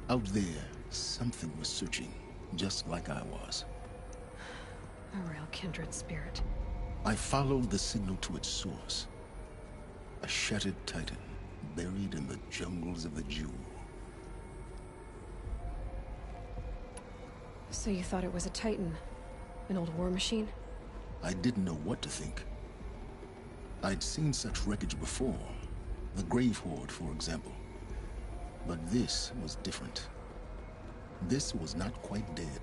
Out there, something was searching, just like I was. A real kindred spirit. I followed the signal to its source. A shattered titan, buried in the jungles of the Jewel. So you thought it was a Titan? An old war machine? I didn't know what to think. I'd seen such wreckage before. The Grave Horde, for example. But this was different. This was not quite dead.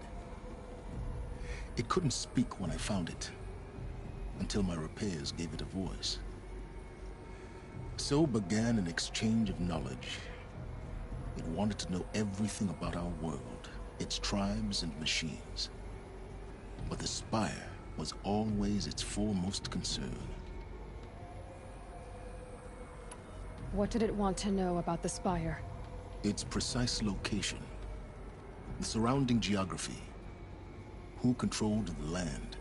It couldn't speak when I found it, until my repairs gave it a voice. So began an exchange of knowledge. It wanted to know everything about our world, its tribes and machines. But the Spire was always its foremost concern. What did it want to know about the Spire? Its precise location, the surrounding geography, who controlled the land.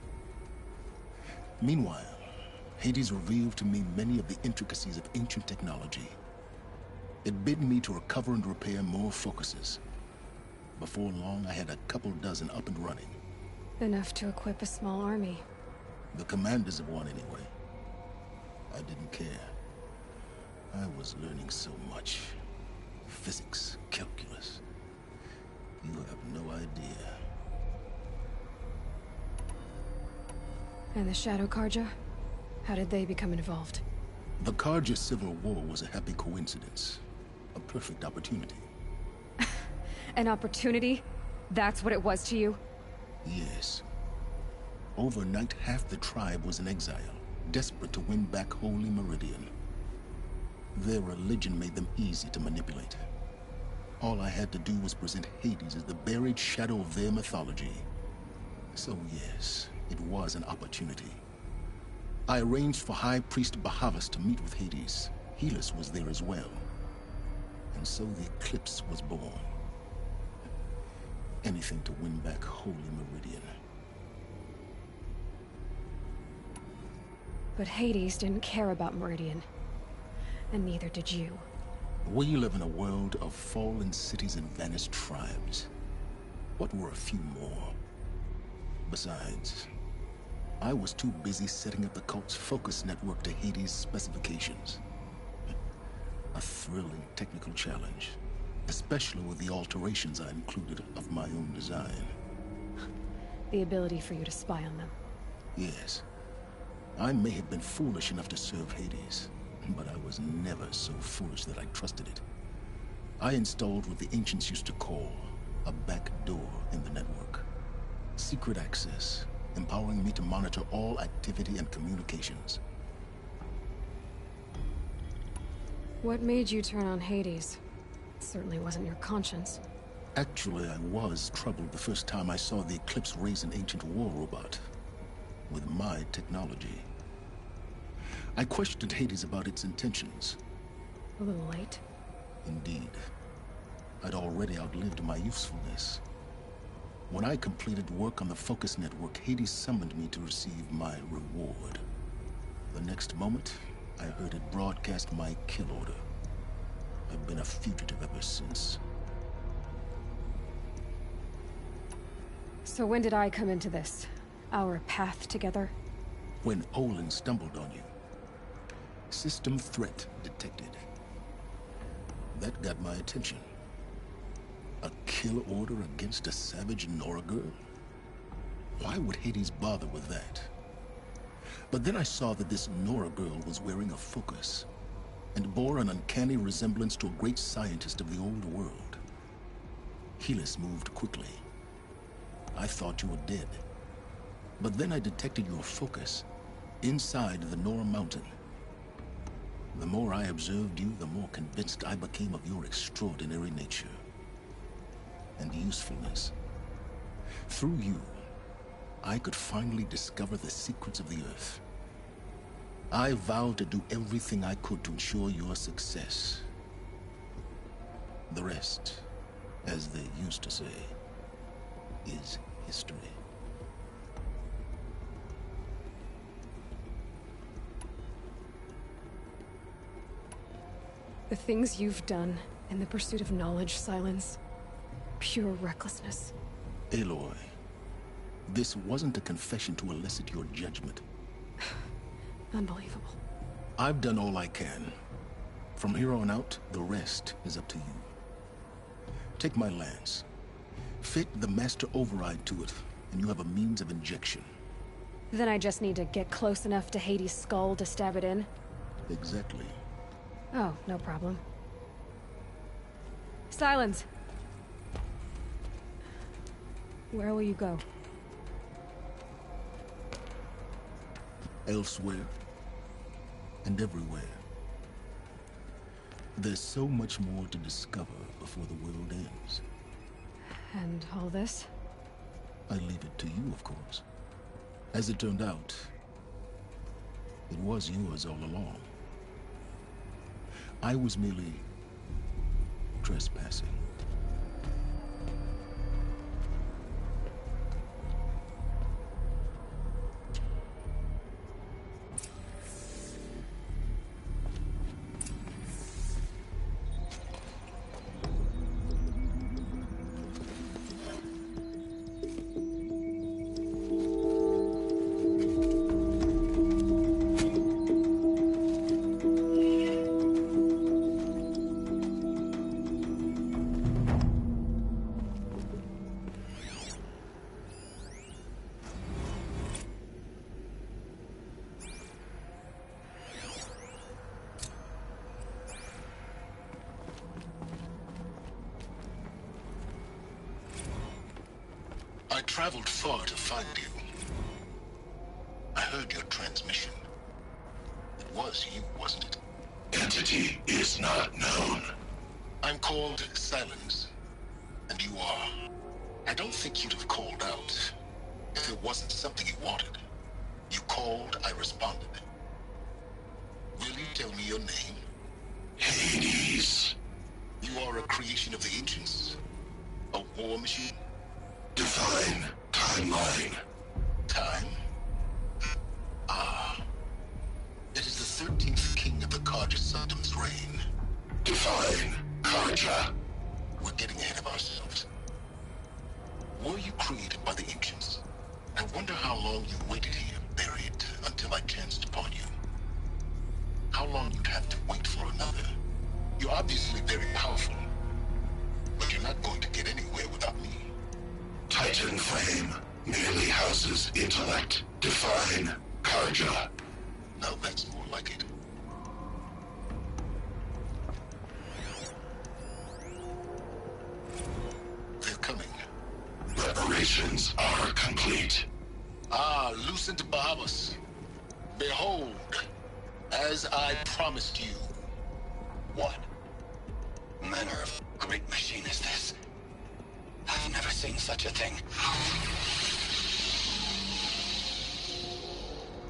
Meanwhile, Hades revealed to me many of the intricacies of ancient technology. It bid me to recover and repair more focuses. Before long, I had a couple dozen up and running. Enough to equip a small army. The commanders of one, anyway. I didn't care. I was learning so much. Physics, calculus. You have no idea. And the Shadow Carja? How did they become involved? The Carja Civil War was a happy coincidence. A perfect opportunity. An opportunity? That's what it was to you? Yes. Overnight, half the tribe was in exile, desperate to win back Holy Meridian. Their religion made them easy to manipulate. All I had to do was present Hades as the buried shadow of their mythology. So yes, it was an opportunity. I arranged for High Priest Bahavas to meet with Hades. Helis was there as well. And so the Eclipse was born. Anything to win back Holy Meridian. But Hades didn't care about Meridian. And neither did you. We live in a world of fallen cities and vanished tribes. What were a few more? Besides, I was too busy setting up the cult's focus network to Hades' specifications. A thrilling technical challenge, especially with the alterations I included of my own design. The ability for you to spy on them. Yes. I may have been foolish enough to serve Hades, but I was never so foolish that I trusted it. I installed what the ancients used to call a back door in the network. Secret access, empowering me to monitor all activity and communications. What made you turn on Hades? It certainly wasn't your conscience. Actually, I was troubled the first time I saw the Eclipse raise an ancient war robot. With my technology. I questioned Hades about its intentions. A little late. Indeed. I'd already outlived my usefulness. When I completed work on the Focus Network, Hades summoned me to receive my reward. The next moment, I heard it broadcast my kill order. I've been a fugitive ever since. So when did I come into this? Our path together? When Olin stumbled on you. System threat detected. That got my attention. A kill order against a savage Nora girl? Why would Hades bother with that? But then I saw that this Nora girl was wearing a focus, and bore an uncanny resemblance to a great scientist of the old world. Helis moved quickly. I thought you were dead. But then I detected your focus inside the Nora Mountain. The more I observed you, the more convinced I became of your extraordinary nature and usefulness. Through you, I could finally discover the secrets of the Earth. I vowed to do everything I could to ensure your success. The rest, as they used to say, is history. The things you've done in the pursuit of knowledge, Silence. Pure recklessness. Aloy, this wasn't a confession to elicit your judgment. Unbelievable. I've done all I can. From here on out, the rest is up to you. Take my lance. Fit the master override to it, and you have a means of injection. Then I just need to get close enough to Hades' skull to stab it in? Exactly. Oh, no problem. Silence! Where will you go? Elsewhere. And everywhere. There's so much more to discover before the world ends. And all this? I leave it to you, of course. As it turned out, it was yours all along. I was merely trespassing. I traveled far to find you. I heard your transmission. It was you, wasn't it? Entity is not known. I'm called Silence, and you are. I don't think you'd have called out if it wasn't something you wanted. You called, I responded. Will you tell me your name? Hades. You are a creation of the ancients? A war machine? Divine timeline. Time? Ah. It is the 13th king of the Carja Sanctum's reign. Divine Carja. We're getting ahead of ourselves. Were you created by the ancients? I wonder how long you waited here, buried, until I chanced upon you. How long you'd have to wait for another. You're obviously very powerful, but you're not going to get anywhere without me. Titan Flame merely houses intellect. Divine Carja. Now that's more like it. They're coming. Preparations are complete. Ah, Lucent Bahamas. Behold, as I promised you. What manner of great machine is this? I've never seen such a thing.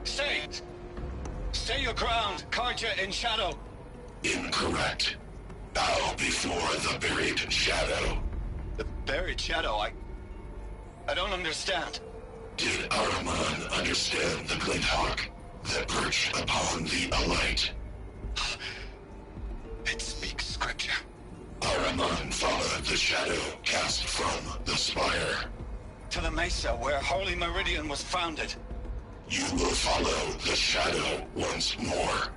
Stay! Stay your ground, Carja in shadow. Incorrect. Bow before the buried shadow. The buried shadow, I don't understand. Did Ahriman understand the Glint Hawk that perched upon the Alight? It speaks scripture. Ahriman followed the shadow cast from the spire. To the mesa where Holy Meridian was founded. You will follow the shadow once more.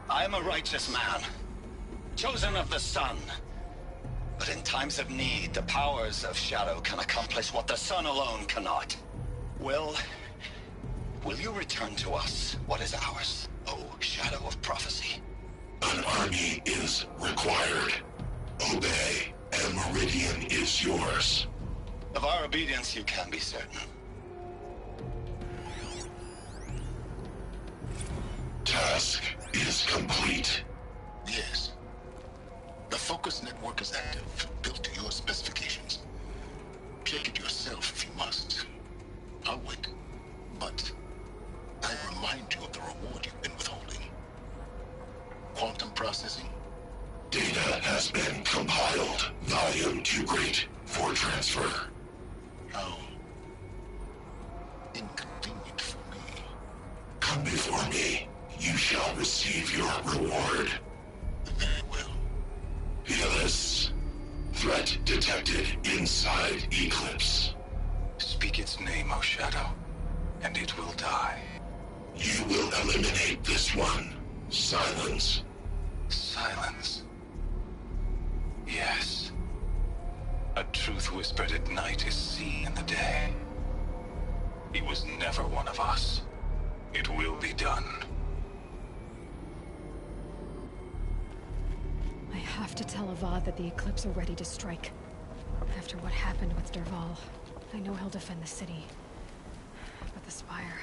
I am a righteous man, chosen of the sun. But in times of need, the powers of shadow can accomplish what the sun alone cannot. Will you return to us what is ours, O Shadow of Prophecy? An army is required. Obey, and Meridian is yours. Of our obedience you can be certain. Task is complete. Yes. The Focus network is active, built to your specifications. Check it yourself if you must. I'll wait. But I remind you of the reward you've been withholding. Quantum processing? Data has been compiled. Volume too great for transfer. How inconvenient for me. Come before me. You shall receive your reward. Very well. Helis. Threat detected inside Eclipse. Speak its name, O Shadow, and it will die. You will eliminate this one. Silence. Silence. Yes. A truth truth whispered at night is seen in the day. He was never one of us. It will be done. I have to tell Avad that the Eclipse are ready to strike. After what happened with Dervahl, I know he'll defend the city. But the Spire...